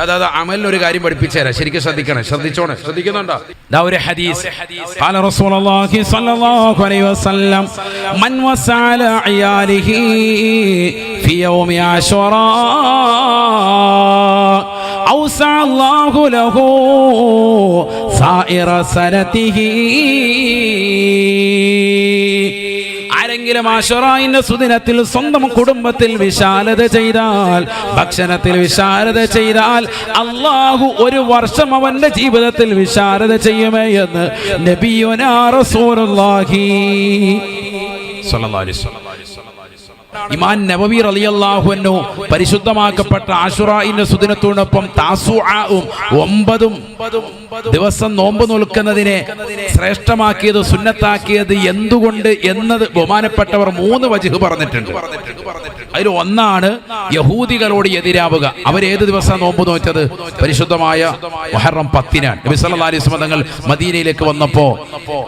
അതാ അമലിനൊരു കാര്യം പഠിപ്പിച്ചു തരാം, ശരിക്കും ശ്രദ്ധിക്കുന്നുണ്ടോ? ഒരു ഹദീസ് ഖാല റസൂലുള്ളാഹി സ്വല്ലല്ലാഹു അലൈഹി വസല്ലം മൻ വസഅല അയാലിഹി ഫി യൗമി അശുറാ ഔസഅ അല്ലാഹു ലഹു സായിറ സനതിഹി. ആരെങ്കിലും ആശുറായിന്റെ സുദിനത്തിൽ സ്വന്തം കുടുംബത്തിൽ വിശാലത ചെയ്താൽ, ഭക്ഷണത്തിൽ വിശാലത ചെയ്താൽ, അല്ലാഹു ഒരു വർഷം അവന്റെ ജീവിതത്തിൽ വിശാലത ചെയ്യുമേ എന്ന് നബിയുനാ റസൂലുള്ളാഹി സ്വല്ലല്ലാഹു അലൈഹി വസല്ലം. ഇമാം നവവി റളിയല്ലാഹു അൻഹു പരിശുദ്ധമാക്കപ്പെട്ട ആശുറായിന്റെ സുദിനത്തോടൊപ്പം താസുആഉം 9 ദിവസം നോമ്പ് നോൽക്കുന്നതിനെ ശ്രേഷ്ഠമാക്കിയത്, സുന്നത്താക്കിയത് എന്തുകൊണ്ട് എന്നത് ബഹുമാനപ്പെട്ടവർ 3 വജ്ഹ് പറഞ്ഞിട്ടുണ്ട്. അതിൽ ഒന്നാണ് യഹൂദികളോട് എതിരാവുക. അവരേത് ദിവസം നോമ്പ് നോറ്റത്? പരിശുദ്ധമായ മുഹറം 10-നാണ്. നബി സല്ലല്ലാഹു അലൈഹി വസല്ലം തങ്ങൾ മദീനയിലേക്ക് വന്നപ്പോൾ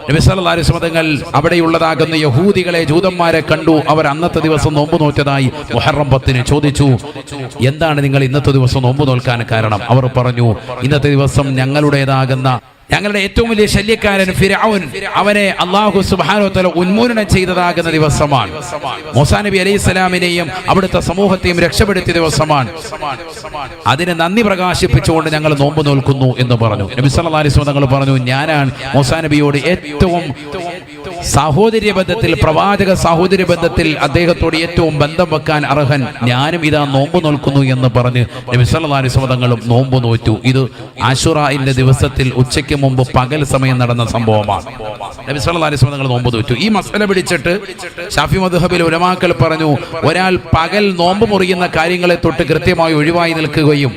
നബി സല്ലല്ലാഹു അലൈഹി വസല്ലം തങ്ങൾ അവിടെയുള്ളതാകുന്ന യഹൂദികളെ, ജൂതന്മാരെ കണ്ടു. അവർ അന്നത്തെ ദിവസം നോമ്പ് നോറ്റതായി മുഹറം 10-ന് ചോദിച്ചു, എന്താണ് നിങ്ങൾ ഇന്നത്തെ ദിവസം നോമ്പ് നോൽക്കാൻ കാരണം? അവർ പറഞ്ഞു, ഇന്നത്തെ ദിവസം ഞങ്ങളുടെ ഏറ്റവും വലിയ ശല്യക്കാരൻ ഫിർഔൻ, അവനെ അല്ലാഹു സുബ്ഹാനഹു വ തആല ഉന്മൂലനം ചെയ്തതാകുന്ന ദിവസമാണ്. മൂസാ നബി അലൈഹിസ്സലാമിനെയും അവിടുത്തെ സമൂഹത്തെയും രക്ഷപ്പെടുത്തിയ ദിവസമാണ്. അതിന് നന്ദി പ്രകാശിപ്പിച്ചുകൊണ്ട് ഞങ്ങൾ നോമ്പ് നോൽക്കുന്നു എന്ന് പറഞ്ഞു. നബി സല്ലല്ലാഹു അലൈഹി വസല്ലം തങ്ങൾ പറഞ്ഞു, ഞാനാണ് മൂസാ നബിയോട് ഏറ്റവും സാഹോദര്യ ബന്ധത്തിൽ, പ്രവാചക സാഹോദര്യ ബന്ധത്തിൽ അദ്ദേഹത്തോട് ഏറ്റവും ബന്ധം വെക്കാൻ അർഹൻ. ഞാനും ഇതാ നോമ്പ് നോൽക്കുന്നു എന്ന് പറഞ്ഞ് നബി സല്ലല്ലാഹു അലൈഹി വസല്ലം തങ്ങളും നോമ്പ് നോറ്റു. ഇത് ആശുറായിന്റെ ദിവസത്തിൽ ഉച്ചയ്ക്ക് മുമ്പ് പകൽ സമയം നടന്ന സംഭവമാണ്. നബി സല്ലല്ലാഹു അലൈഹി വസല്ലം തങ്ങൾ നോമ്പ് നോറ്റു. ഈ മസല പിടിച്ചിട്ട് ശാഫി മദ്ഹബിൽ ഉലമാക്കൾ പറഞ്ഞു, ഒരാൾ പകൽ നോമ്പ് മുറിയുന്ന കാര്യങ്ങളെ തൊട്ട് കൃത്യമായി ഒഴിവായി നിൽക്കുകയും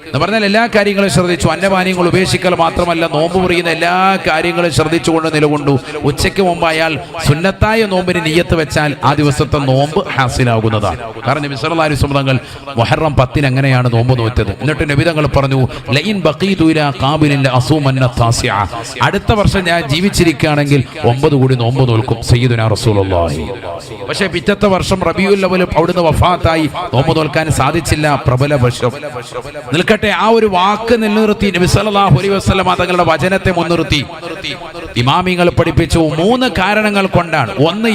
എന്ന് പറഞ്ഞാൽ എല്ലാ കാര്യങ്ങളും ശ്രദ്ധിച്ചു, അന്നപാനീയങ്ങൾ ഉപേക്ഷിക്കൽ മാത്രമല്ല, നോമ്പ് മുറിയുന്ന എല്ലാ കാര്യങ്ങളും ശ്രദ്ധിച്ചുകൊണ്ട് നിലകൊണ്ടു. ഉച്ചയ്ക്ക് മുമ്പ് അയാൾ സുന്നത്തായ നോമ്പിന് നിയ്യത്ത് വെച്ചാൽ ആ ദിവസത്തെ നോമ്പ് ഹാസിലാകുന്നതാണ്. കാരണം നബി സല്ലല്ലാഹു അലൈഹി വസല്ലം തങ്ങൾ മുഹറം 10-ന് അങ്ങനെയാണ് നോമ്പ് നോറ്റത്. എന്നിട്ട് നബി തങ്ങൾ പറഞ്ഞു, ലഇൻ ബഖീതു ഇലാ ഖാബിലിൻ ലഅസൂമന്ന താസിഅ, അടുത്ത വർഷം ഞാൻ ജീവിച്ചിരിക്കുകയാണെങ്കിൽ 9 കൂടി നോമ്പ് നോൽക്കും സയ്യിദുനാ റസൂലുള്ളാഹി. പക്ഷേ പിറ്റത്തെ വർഷം റബീഉൽ അവ്വൽ അവിടുന്ന് വഫാത്തായി, നോമ്പ് നോൽക്കാൻ സാധിച്ചില്ല. പ്രബല പക്ഷം നിൽക്കട്ടെ, ആ ഒരു വാക്ക് നിലനിർത്തി നബി സല്ലല്ലാഹു അലൈഹി വസല്ലം തങ്ങളുടെ വചനത്തെ മുൻനിർത്തി ഇമാമിങ്ങൾ പഠിപ്പിച്ചു 3 കാരണങ്ങൾ കൊണ്ടാണ്. ഒന്ന്,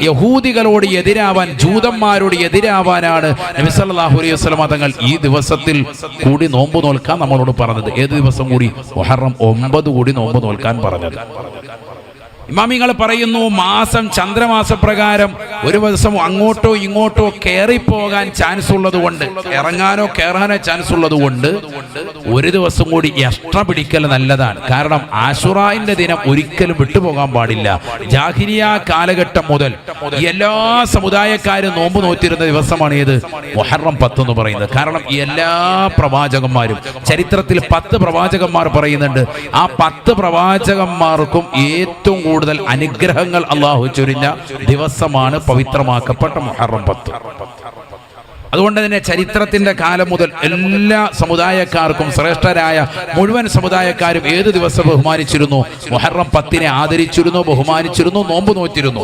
യഹൂദികളോട് എതിരാവാൻ, ജൂതന്മാരോട് എതിരാവാനാണ് നബി സല്ലല്ലാഹു അലൈഹി വസല്ലം തങ്ങൾ ഈ ദിവസത്തിൽ കൂടി നോമ്പ് നോൽക്കാൻ നമ്മളോട് പറഞ്ഞത്. ഏത് ദിവസം കൂടി? മുഹറം 9 കൂടി നോമ്പ് നോൽക്കാൻ പറഞ്ഞത്. ഇമാമിങ്ങൾ പറയുന്നു, മാസം ചന്ദ്രമാസപ്രകാരം ഒരു ദിവസം അങ്ങോട്ടോ ഇങ്ങോട്ടോ കയറിപ്പോകാൻ ചാൻസ് ഉള്ളത് കൊണ്ട്, ഇറങ്ങാനോ കയറാനോ ചാൻസ് ഉള്ളത് കൊണ്ട് ഒരു ദിവസം കൂടി എക്സ്ട്രാ പിടിക്കൽ നല്ലതാണ്. കാരണം ആശുറായിന്റെ ദിനം ഒരിക്കലും വിട്ടുപോകാൻ പാടില്ല. ജാഹിലിയ കാലഘട്ടം മുതൽ എല്ലാ സമുദായക്കാരും നോമ്പ് നോറ്റിരുന്ന ദിവസമാണ് ഏത്? മുഹറം 10 എന്ന് പറയുന്നത്. കാരണം എല്ലാ പ്രവാചകന്മാരും, ചരിത്രത്തിൽ 10 പ്രവാചകന്മാർ പറയുന്നുണ്ട്, ആ 10 പ്രവാചകന്മാർക്കും ഏറ്റവും കൂടുതൽ അനുഗ്രഹങ്ങൾ അല്ലാഹു ചൊരിഞ്ഞ ദിവസമാണ് പവിത്രമാക്കപ്പെട്ട മുഹറം 10. അതുകൊണ്ട് തന്നെ ചരിത്രത്തിന്റെ കാലം മുതൽ എല്ലാ സമുദായക്കാർക്കും, ശ്രേഷ്ഠരായ മുഴുവൻ സമുദായക്കാരും ഏത് ദിവസം ബഹുമാനിച്ചിരുന്നു? മുഹറം 10-നെ ആദരിച്ചിരുന്നു, ബഹുമാനിച്ചിരുന്നു, നോമ്പ് നോറ്റിരുന്നു.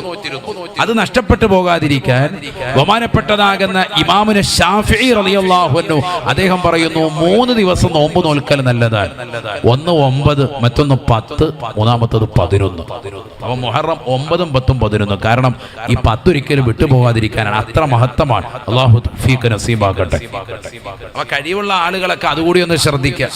അത് നഷ്ടപ്പെട്ടു പോകാതിരിക്കാൻ ബഹുമാനപ്പെട്ടതാകുന്ന ഇമാമുന ശാഫിഈ റളിയല്ലാഹു അൻഹു അദ്ദേഹം പറയുന്നു, 3 ദിവസം നോമ്പ് നോൽക്കൽ നല്ലതാണ്. ഒന്ന് 9, മറ്റൊന്ന് 10, മൂന്നാമത്തത് 11. അപ്പൊ മുഹറം 9, 10, 11. കാരണം ഈ 10 ഒരിക്കലും വിട്ടുപോകാതിരിക്കാനാണ്. അത്ര മഹത്തമാണ്. അല്ലാഹു നസീബാക്കട്ടെ. അപ്പൊ കഴിവുള്ള ആളുകളൊക്കെ അതുകൂടി ഒന്ന് ശ്രദ്ധിക്കുക.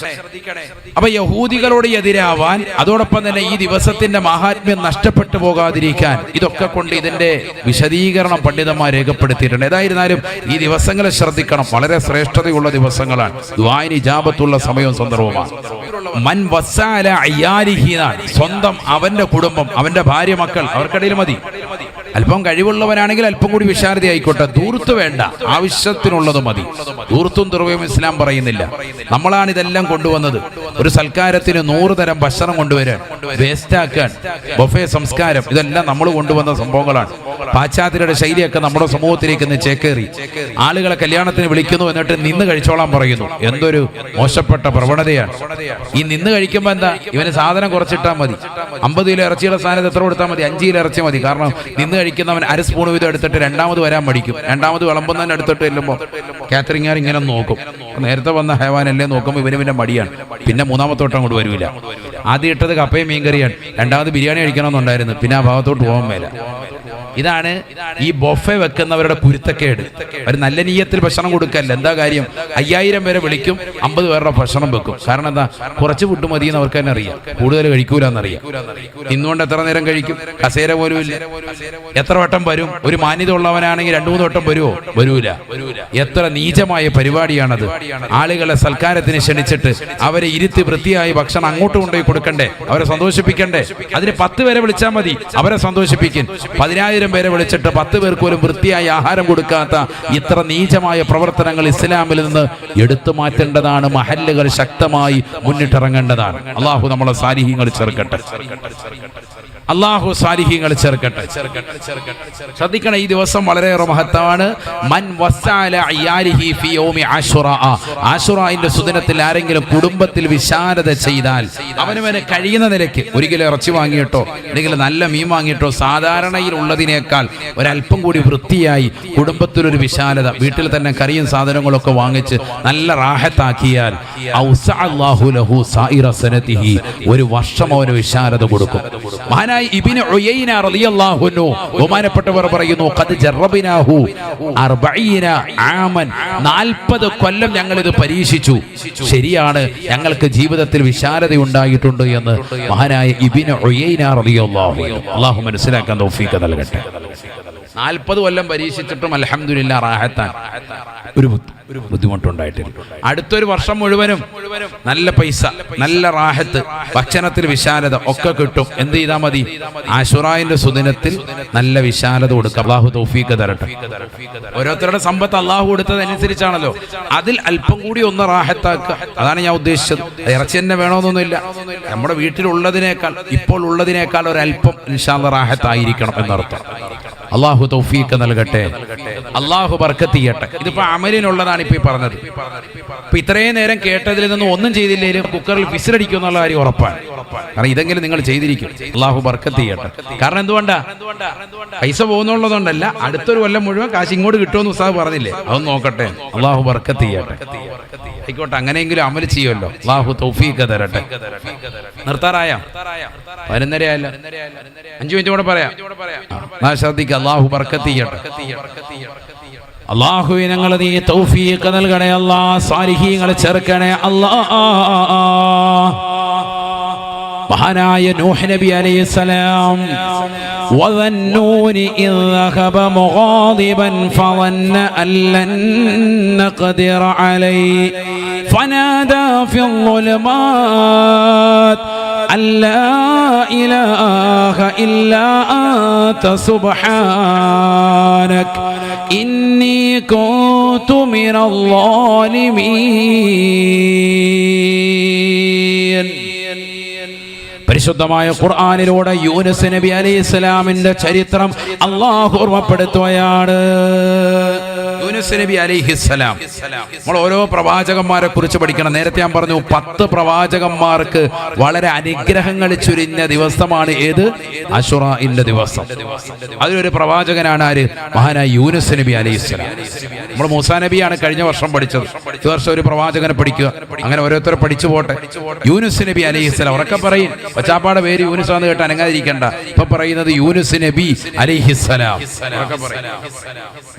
അപ്പൊ യഹൂദികളോട് എതിരാവാൻ, അതോടൊപ്പം തന്നെ ഈ ദിവസത്തിന്റെ മഹാത്മ്യം നഷ്ടപ്പെട്ടു പോകാതിരിക്കാൻ, ഇതൊക്കെ കൊണ്ട് ഇതിന്റെ വിശദീകരണം പണ്ഡിതന്മാർ രേഖപ്പെടുത്തിയിട്ടുണ്ട്. ഏതായിരുന്നാലും ഈ ദിവസങ്ങളെ ശ്രദ്ധിക്കണം. വളരെ ശ്രേഷ്ഠതയുള്ള ദിവസങ്ങളാണ്. ദുആഇന് ഇജാബത്തുള്ള സമയവും സന്ദർഭവുമാണ്. മൻ വസഅല അയാലിഹി, സ്വന്തം അവന്റെ കുടുംബം, അവന്റെ ഭാര്യ, മക്കൾ, അവർക്കിടയിൽ മതി. അല്പം കഴിവുള്ളവനാണെങ്കിൽ അല്പം കൂടി വിശാലത ആയിക്കോട്ടെ, ദൂർത്ത് വേണ്ട, ആവശ്യത്തിനുള്ളത് മതി. ദൂർത്തും തുറവയും ഇസ്ലാം പറയുന്നില്ല. നമ്മളാണ് ഇതെല്ലാം കൊണ്ടുവന്നത്. ഒരു സൽക്കാരത്തിന് 100 തരം ഭക്ഷണം കൊണ്ടുവരാൻ, വേസ്റ്റാക്കാൻ, ബൊഫേ സംസ്കാരം, ഇതെല്ലാം നമ്മൾ കൊണ്ടുവന്ന സംഭവങ്ങളാണ്. പാശ്ചാത്യരുടെ ശൈലിയൊക്കെ നമ്മുടെ സമൂഹത്തിലേക്ക് ഇന്ന് ചേക്കേറി. ആളുകളെ കല്യാണത്തിന് വിളിക്കുന്നു, എന്നിട്ട് നിന്ന് കഴിച്ചോളാൻ പറയുന്നു. എന്തൊരു മോശപ്പെട്ട പ്രവണതയാണ്. ഈ നിന്ന് കഴിക്കുമ്പോൾ എന്താ, ഇവന് സാധനം കുറച്ചിട്ടാൽ മതി. 50 കിലോ ഇറച്ചിയുടെ സ്ഥാനത്ത് എത്ര കൊടുത്താൽ മതി? 5 കിലോ ഇറച്ചി മതി. കാരണം നിന്ന് കഴിക്കുന്നവൻ അര സ്പൂൺ വീതം എടുത്തിട്ട് രണ്ടാമത് വരാൻ മടിക്കും. രണ്ടാമത് വിളമ്പുന്നതിന് എടുത്തിട്ട് ചെല്ലുമ്പോൾ കാറ്ററിംഗുകാർ ഇങ്ങനെ നോക്കും. നേരത്തെ വന്ന ഹൈവാനല്ലേ നോക്കുമ്പോൾ ഇവന് പിന്നെ മടിയാണ്. പിന്നെ മൂന്നാമത്തെ വട്ടം അങ്ങോട്ട് വരില്ല. ആദ്യം ഇട്ടത് കപ്പയും മീൻകറിയാണ്. രണ്ടാമത് ബിരിയാണി കഴിക്കണമെന്നുണ്ടായിരുന്നു. പിന്നെ ആ ഭാഗത്തോട്ട് പോകാൻ മേല. ഇതാണ് ഈ ബൊഫെ വെക്കുന്നവരുടെ കുരുത്തക്കേട്. ഒരു നല്ല നീയത്തിൽ ഭക്ഷണം കൊടുക്കല്ല. എന്താ കാര്യം? 5000 പേരെ വിളിക്കും, 50 പേരുടെ ഭക്ഷണം വെക്കും. കാരണം എന്താ? കുറച്ച് ഫുഡ് മതിയെന്ന് അവർക്ക് തന്നെ അറിയാം. കൂടുതൽ കഴിക്കൂലെന്നറിയാം. ഇന്നുകൊണ്ട് എത്ര നേരം കഴിക്കും? കസേര പോലും ഇല്ല. എത്ര വട്ടം വരും? ഒരു മാന്യത ഉള്ളവനാണെങ്കിൽ 2-3 വട്ടം വരുമോ? വരൂല. എത്ര നീചമായ പരിപാടിയാണത്. ആളുകളെ സൽക്കാരത്തിന് ക്ഷണിച്ചിട്ട് അവരെ ഇരുത്തി വൃത്തിയായി ഭക്ഷണം അങ്ങോട്ട് കൊണ്ടുപോയി കൊടുക്കണ്ടേ? അവരെ സന്തോഷിപ്പിക്കണ്ടേ? അതിന് 10 പേരെ വിളിച്ചാൽ മതി, അവരെ സന്തോഷിപ്പിക്കും. 10,000 പേരെ വിളിച്ചിട്ട് 10 പേർക്ക് പോലും വൃത്തിയായി ആഹാരം കൊടുക്കാത്ത ഇത്ര നീചമായ പ്രവർത്തനങ്ങൾ ഇസ്ലാമിൽ നിന്ന് എടുത്തു മാറ്റേണ്ടതാണ്. മഹല്ലുകൾ ശക്തമായി മുന്നിട്ടിറങ്ങേണ്ടതാണ്. അള്ളാഹു നമ്മളെ സാലിഹീങ്ങൾ ചേർക്കട്ടെ. അള്ളാഹു സാലിഹീങ്ങൾ ചേർക്കട്ടെ. ശ്രദ്ധിക്കണം, ഈ ദിവസം വളരെയേറെ മഹത്വമാണ്. മൻ വസ്അല അയാലിഹി ഫി യൗമി ആശുറാ. ആശുറാഇന്റെ സുദിനത്തിൽ ആരെങ്കിലും കുടുംബത്തിൽ വിശാലത ചെയ്താൽ അവനവന് കഴിയുന്ന നിലയ്ക്ക് 1 കിലോ ഇറച്ചി വാങ്ങിയിട്ടോ അല്ലെങ്കിൽ നല്ല മീൻ വാങ്ങിയിട്ടോ സാധാരണയിൽ ഉള്ളതിനേക്കാൾ ഒരല്പം കൂടി വൃത്തിയായി കുടുംബത്തിലൊരു വിശാലത, വീട്ടിൽ തന്നെ കറിയും സാധനങ്ങളൊക്കെ വാങ്ങിച്ച് നല്ല റാഹത്താക്കിയാൽ ഔസഅല്ലാഹു ലഹു സായിറ സനതിഹി, ഒരു വർഷം അവന് വിശാലത കൊടുക്കും. മഹാനായ ഇബ്നു ഉയൈന റളിയല്ലാഹു അൻഹു ബഹുമാനപ്പെട്ടവർ പറയുന്നു, ഖദ് ജറബനാഹു 40 ആമൻ, 40 കൊല്ലം ഞങ്ങൾ ഇത് പരീക്ഷിച്ചു. ശരിയാണ്, ഞങ്ങൾക്ക് ജീവിതത്തിൽ വിശാലത ഉണ്ടായിട്ടുണ്ട് എന്ന് മഹാനായ ഇബ്നു ഉയൈന റളിയല്ലാഹു അൻഹു. അല്ലാഹു മനസ്സിലാക്കാൻ തൗഫീഖ് നൽകട്ടെ. 40 കൊല്ലം പരീക്ഷിച്ചിട്ടും അൽഹംദുലില്ലാഹ് റാഹത്താണ്. ഒരു ബുദ്ധിമുട്ടുണ്ടായിട്ടില്ല. അടുത്തൊരു വർഷം മുഴുവനും നല്ല പൈസ, നല്ല റാഹത്ത്, ഭക്ഷണത്തിൽ വിശാലത ഒക്കെ കിട്ടും. എന്ത് ചെയ്താൽ മതി? ആശുറായിന്റെ സുദിനത്തിൽ നല്ല വിശാലത കൊടുക്കുക. അല്ലാഹു തൗഫീഖ് തരട്ടെ. ഓരോരുത്തരുടെ സമ്പത്ത് അല്ലാഹു കൊടുത്തതനുസരിച്ചാണല്ലോ. അതിൽ അല്പം കൂടി ഒന്ന് റാഹത്താക്കുക. അതാണ് ഞാൻ ഉദ്ദേശിച്ചത്. ഇറച്ചി തന്നെ വേണമെന്നൊന്നുമില്ല. നമ്മുടെ വീട്ടിലുള്ളതിനേക്കാൾ, ഇപ്പോൾ ഉള്ളതിനേക്കാൾ ഒരല്പം ഇൻഷാ അല്ലാഹ് റാഹത്തായിരിക്കണം എന്നർത്ഥം. അല്ലാഹു തൗഫീഖ് നൽകട്ടെ. അല്ലാഹു ബർക്കത്ത് ചെയ്യട്ടെ. ഇതിപ്പോ അമലിനുള്ളതാണ് ഇപ്പൊ ഈ പറഞ്ഞത്. ഇപ്പൊ ഇത്രയും നേരം കേട്ടതിൽ നിന്നും ഒന്നും ചെയ്തില്ലേലും കുക്കറിൽ വിസിലടിക്കും എന്നുള്ള കാര്യം ഉറപ്പാണ്. കാരണം ഇതെങ്കിലും നിങ്ങൾ ചെയ്തിരിക്കും. അല്ലാഹു ബർക്കത്ത് ചെയ്യട്ടെ. കാരണം എന്തുകൊണ്ടാ? പൈസ പോകുന്നുള്ളതുകൊണ്ടല്ല, അടുത്തൊരു കൊല്ലം മുഴുവൻ കാശ് ഇങ്ങോട്ട് കിട്ടുമെന്ന് ഉസ്താദ് പറഞ്ഞില്ലേ? അതൊന്ന് നോക്കട്ടെ. അല്ലാഹു ബർക്കത്ത് ചെയ്യട്ടെ. ആയിക്കോട്ടെ, അങ്ങനെയെങ്കിലും അമൽ ചെയ്യുമല്ലോ. അല്ലാഹു തൗഫീഖ് തരട്ടെ. നിർത്താറായ 11:30 ആയല്ലോ. 5 മിനിറ്റ് കൂടെ പറയാം. ശ്രദ്ധിക്കുക. അല്ലാഹു ബർക്കത്ത് ചെയ്യട്ടെ. അല്ലാഹുവേ, ഞങ്ങൾ നീ തൗഫീഖ് നൽകണേ. അല്ലാഹ് സാലിഹീങ്ങളെ ചേർക്കണേ. അല്ലാഹ് മഹാനായ നൂഹ് നബി അലൈഹിസ്സലാം വദന്നൂനി ഇദ് ذهب مغاضبا فظن أن لن نقدر عليه فنادى في الظلمات أن لا إله إلا أنت سبحانك إني كنت من الظالمين. പരിശുദ്ധമായ ഖുർആനിലൂടെ യൂനുസ് നബി അലൈഹിസ്സലാമിന്റെ ചരിത്രം അല്ലാഹു ഓർമ്മപ്പെടുത്തുകയാണ്. യൂനുസ് നബി അലൈഹിസ്സലാം, നമ്മൾ ഓരോ പ്രവാചകന്മാരെ കുറിച്ച് പഠിക്കണം. നേരത്തെ ഞാൻ പറഞ്ഞു 10 പ്രവാചകന്മാർക്ക് വളരെ അനുഗ്രഹങ്ങൾ ചുരിഞ്ഞ ദിവസമാണ് ഏത്? അശുറാഇന്റെ ദിവസം. അതിലൊരു പ്രവാചകനാണ് ആര്? മഹാനായ യൂനുസ് നബി അലൈഹിസ്സലാം. നമ്മൾ മൂസാ നബിയാണ് കഴിഞ്ഞ വർഷം പഠിച്ചത്. ഈ വർഷം ഒരു പ്രവാചകനെ പഠിക്കുക. അങ്ങനെ ഓരോരുത്തരെ പഠിച്ചു പോട്ടെ. യൂനുസ് നബി അലൈഹിസ്സലാം. ഉറക്കെ പറയും. പച്ചാപ്പാടെ പേര് യൂനുസ് ആണെന്ന് കേട്ട് അനങ്ങാതിരിക്കണ്ട. ഇപ്പൊ പറയുന്നത് യൂനുസ് നബി അലൈഹിസ്സലാം.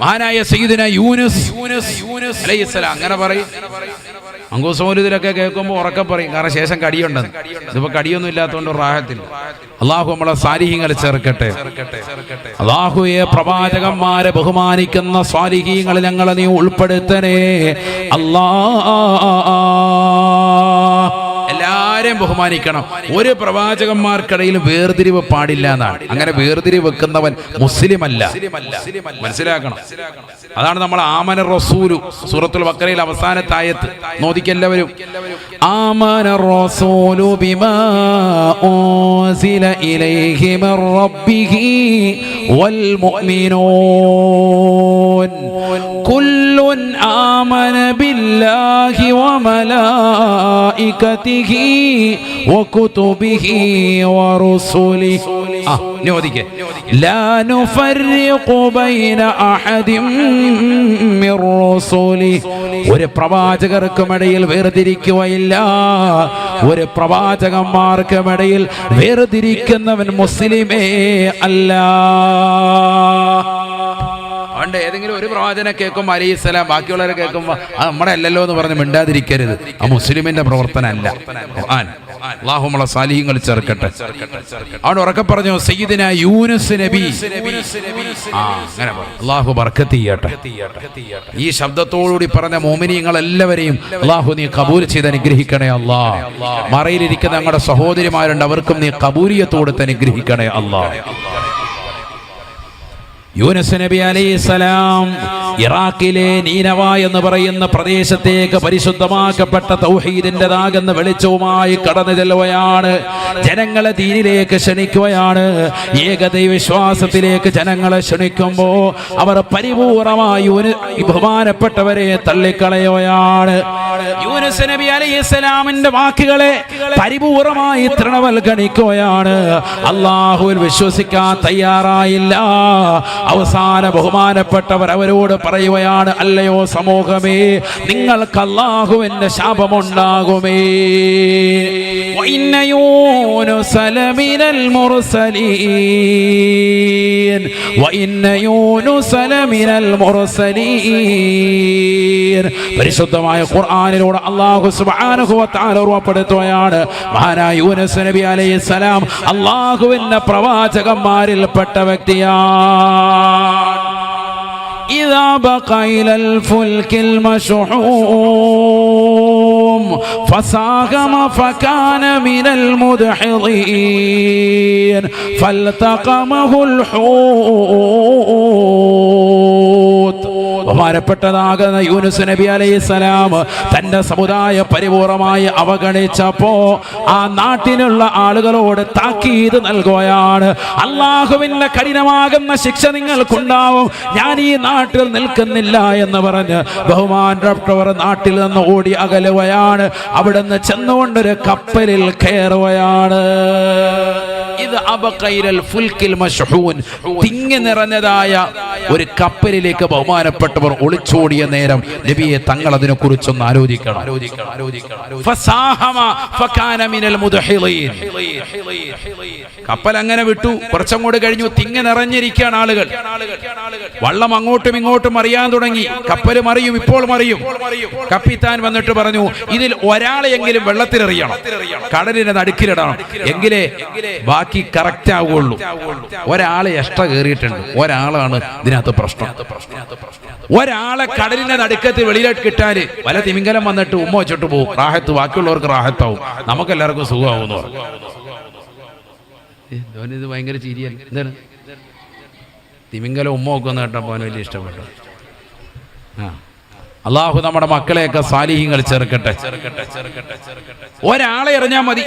മഹാനായ സയ്യിദുനാ യൂനുസ് അലൈഹിസ്സലാം. അങ്ങനെ പറയും. അങ്കൂസമൂലിതിലൊക്കെ കേൾക്കുമ്പോൾ ഉറക്കെ പറയും. കാരണം ശേഷം കടിയുണ്ടെന്ന്. ഇതിപ്പോ കടിയൊന്നും ഇല്ലാത്തതുകൊണ്ട് റാഹത്തില്ല. അല്ലാഹു നമ്മളെ സാലിഹീങ്ങളെ ചേർക്കട്ടെ. അല്ലാഹുവേ, പ്രവാചകന്മാരെ ബഹുമാനിക്കുന്ന സാലിഹീങ്ങളിൽ ഞങ്ങളെ നീ ഉൾപ്പെടുത്തണേ. എല്ലാരെയും ബഹുമാനിക്കണം. ഒരു പ്രവാചകന്മാർക്കിടയിൽ വേർതിരിവ് പാടില്ല എന്നാണ്. അങ്ങനെ വേർതിരിവ് വെക്കുന്നവൻ മുസ്ലിം അല്ല. മനസ്സിലാക്കണം. അതാണ് നമ്മൾ ആമന റസൂലു സൂറത്തുൽ ബഖറയിൽ അവസാനത്തെ ആയത്ത് നോദിക്കെല്ലാവരും. ആമന റസൂലു ബിമാ ഉൻസില ഇലൈഹി മിർ റബ്ബിഹി വൽ മുഅ്മിനൂൻ കുല്ലു കുല്ലുൻ ആമന ബില്ലാഹി വമലായികതിഹി വകുതുബിഹി വറുസുലിഹി. നോദിക്കേ, ലാ നുഫർരിഖു ബൈന അഹദിൻ മിർ റസൂലിഹി. ഒരു പ്രവാചകർക്കുമിടയിൽ വേർതിരിക്കുകയില്ല, ഒരു പ്രവാചകന്മാർക്കുമിടയിൽ വേർതിരിക്കുന്നവൻ മുസ്ലിമേ അല്ല. അതുകൊണ്ട് ഏതെങ്കിലും ഒരു പ്രവാചനെ കേൾക്കുമ്പോൾ അലൈഹിസ്സലാം ബാക്കിയുള്ളവരെ കേൾക്കുമ്പോൾ അത് നമ്മുടെ അല്ലല്ലോ എന്ന് പറഞ്ഞ് മിണ്ടാതിരിക്കരുത്. ആ മുസ്ലിമിന്റെ പ്രവർത്തനമല്ല. ഖുർആൻ അല്ലാഹു നമ്മളെ സാലിഹീങ്ങൾ ചേർക്കട്ടെ. അവിടെ ഉറക്കെ പറഞ്ഞു സയ്യിദുനാ യൂനുസ് നബി. അങ്ങനെ അല്ലാഹു ബർക്കത്ത് ചെയ്യട്ടെ. ഈ ശബ്ദത്തോടുകൂടി പറഞ്ഞ മോമിനീങ്ങൾ എല്ലാവരെയും അല്ലാഹു നീ കബൂൽ ചെയ്ത് അനുഗ്രഹിക്കണേ അല്ലാഹ്. മറയിലിരിക്കുന്ന ഞങ്ങളുടെ സഹോദരിമാരുണ്ട്, അവർക്കും നീ കബൂലിയത്ത് കൊടുത്ത് അനുഗ്രഹിക്കണേ അല്ലാഹ്. യൂനുസ് നബി അലൈഹിസ്സലാം ഇറാഖിലെ നീനവ എന്ന് പറയുന്ന പ്രദേശത്തേക്ക് പരിശുദ്ധമാക്കപ്പെട്ട തൗഹീദിന്റേതാകുന്ന വെളിച്ചവുമായി കടന്നു ചെല്ലുകയാണ്. ജനങ്ങളെ ദീനിലേക്ക് ക്ഷണിക്കുകയാണ്. ഏകദൈവ വിശ്വാസത്തിലേക്ക് ജനങ്ങളെ ക്ഷണിക്കുമ്പോൾ അവർ പരിപൂർണമായി ബഹുമാനപ്പെട്ടവരെ തള്ളിക്കളയുകയാണ്. യൂനുസ് നബി അലൈഹിസ്സലാമിന്റെ വാക്കുകളെ പരിപൂർണമായി തൃണവൽഗണിക്കുകയാണ്. അല്ലാഹുവിൽ വിശ്വസിക്കാൻ തയ്യാറായില്ല. അവസാന ബഹുമാനപ്പെട്ടവർ അവരോട് പറയുകയാണ്, അല്ലയോ സമൂഹമേ, നിങ്ങൾക്ക് അല്ലാഹുവിന്റെ ശാപമുണ്ടാകുമേ. വഇന്ന യൂനുസ ലമിനൽ മുർസലീൻ, വഇന്ന യൂനുസ ലമിനൽ മുർസലീൻ. പരിശുദ്ധമായ ഖുർആനിലൂടെ അല്ലാഹു സുബ്ഹാനഹു വ തആല ഉറപ്പെടുത്തുകയാണ്, മഹാനായ യൂനുസ് നബി അലൈഹിസ്സലാം അല്ലാഹുവിന്റെ പ്രവാചകന്മാരിൽപ്പെട്ട വ്യക്തിയാണ്. إذا بقى إلى الفلك المشحون فساهم فكان من المدحضين فالتقمه الحوت. ബഹുമാനപ്പെട്ടതാകുന്ന യൂനുസ് നബി അലൈഹിസ്സലാം തന്റെ സമുദായ പരിപൂർണമായി അവഗണിച്ചപ്പോ ആ നാട്ടിലുള്ള ആളുകളോട് താക്കീത് നൽകുകയാണ്. അല്ലാഹുവിന്റെ കഠിനമാകുന്ന ശിക്ഷ നിങ്ങൾക്കുണ്ടാവും, ഞാൻ ഈ നാട്ടിൽ നിൽക്കുന്നില്ല എന്ന് പറഞ്ഞ് ബഹുമാനപ്പെട്ടവർ നാട്ടിൽ നിന്ന് ഓടി അകലുകയാണ്. അവിടുന്ന് ചെന്നുകൊണ്ടൊരു കപ്പലിൽ കയറുകയാണ്. ഇത് അബഖൈരൽ ഫുൽക്കിൽ മശ്ഹൂൻ, തിങ്ങി നിറഞ്ഞതായ ഒരു കപ്പലിലേക്ക് ബഹുമാനപ്പെട്ടവർ ഒളിച്ചോടിയ നേരം നബിയെ തങ്ങൾ അതിനെ കുറിച്ചൊന്ന് ആലോചിക്കണം. കപ്പൽ അങ്ങനെ വിട്ടു. കുറച്ചങ്ങോട്ട് കഴിഞ്ഞു, തിങ്ങി നിറഞ്ഞിരിക്കുകയാണ് ആളുകൾ. വള്ളം അങ്ങോട്ടും ഇങ്ങോട്ടും അറിയാൻ തുടങ്ങി. കപ്പൽ മറിയും, ഇപ്പോൾ മറിയും. കപ്പിത്താൻ വന്നിട്ട് പറഞ്ഞു, ഇതിൽ ഒരാളെയെങ്കിലും വെള്ളത്തിലെറിയണം, കടലിന്റെ നടുക്കിലിടണം, എങ്കിലേ ബാക്കി കറക്റ്റ് ആവുകയുള്ളൂ. ഒരാളെ എക്സ്ട്രാ കയറിയിട്ടുണ്ട്, ഒരാളാണ് ഇതിനകത്ത് പ്രശ്നം. ഒരാളെ കടലിന്റെ നടുക്കത്ത് വെളിയിലോട്ട് കിട്ടാല് വല തിമിംഗലം വന്നിട്ട് ഉമ്മ വെച്ചിട്ട് പോകും. റാഹത്ത്, ബാക്കിയുള്ളവർക്ക് റാഹത്താവും, നമുക്കെല്ലാവർക്കും സുഖമാവുന്നു. ഇത് ഭയങ്കര ചിരിയല്ല. എന്താണ് തിമിംഗലം ഉമ്മ വെക്കുന്ന കേട്ടപ്പോൾ അവന് വലിയ ഇഷ്ടപ്പെട്ടു. അള്ളാഹു നമ്മുടെ മക്കളെയൊക്കെ സാലിഹ്യങ്ങൾ ചേർക്കട്ടെ. ഒരാളെ എറിഞ്ഞാൽ മതി,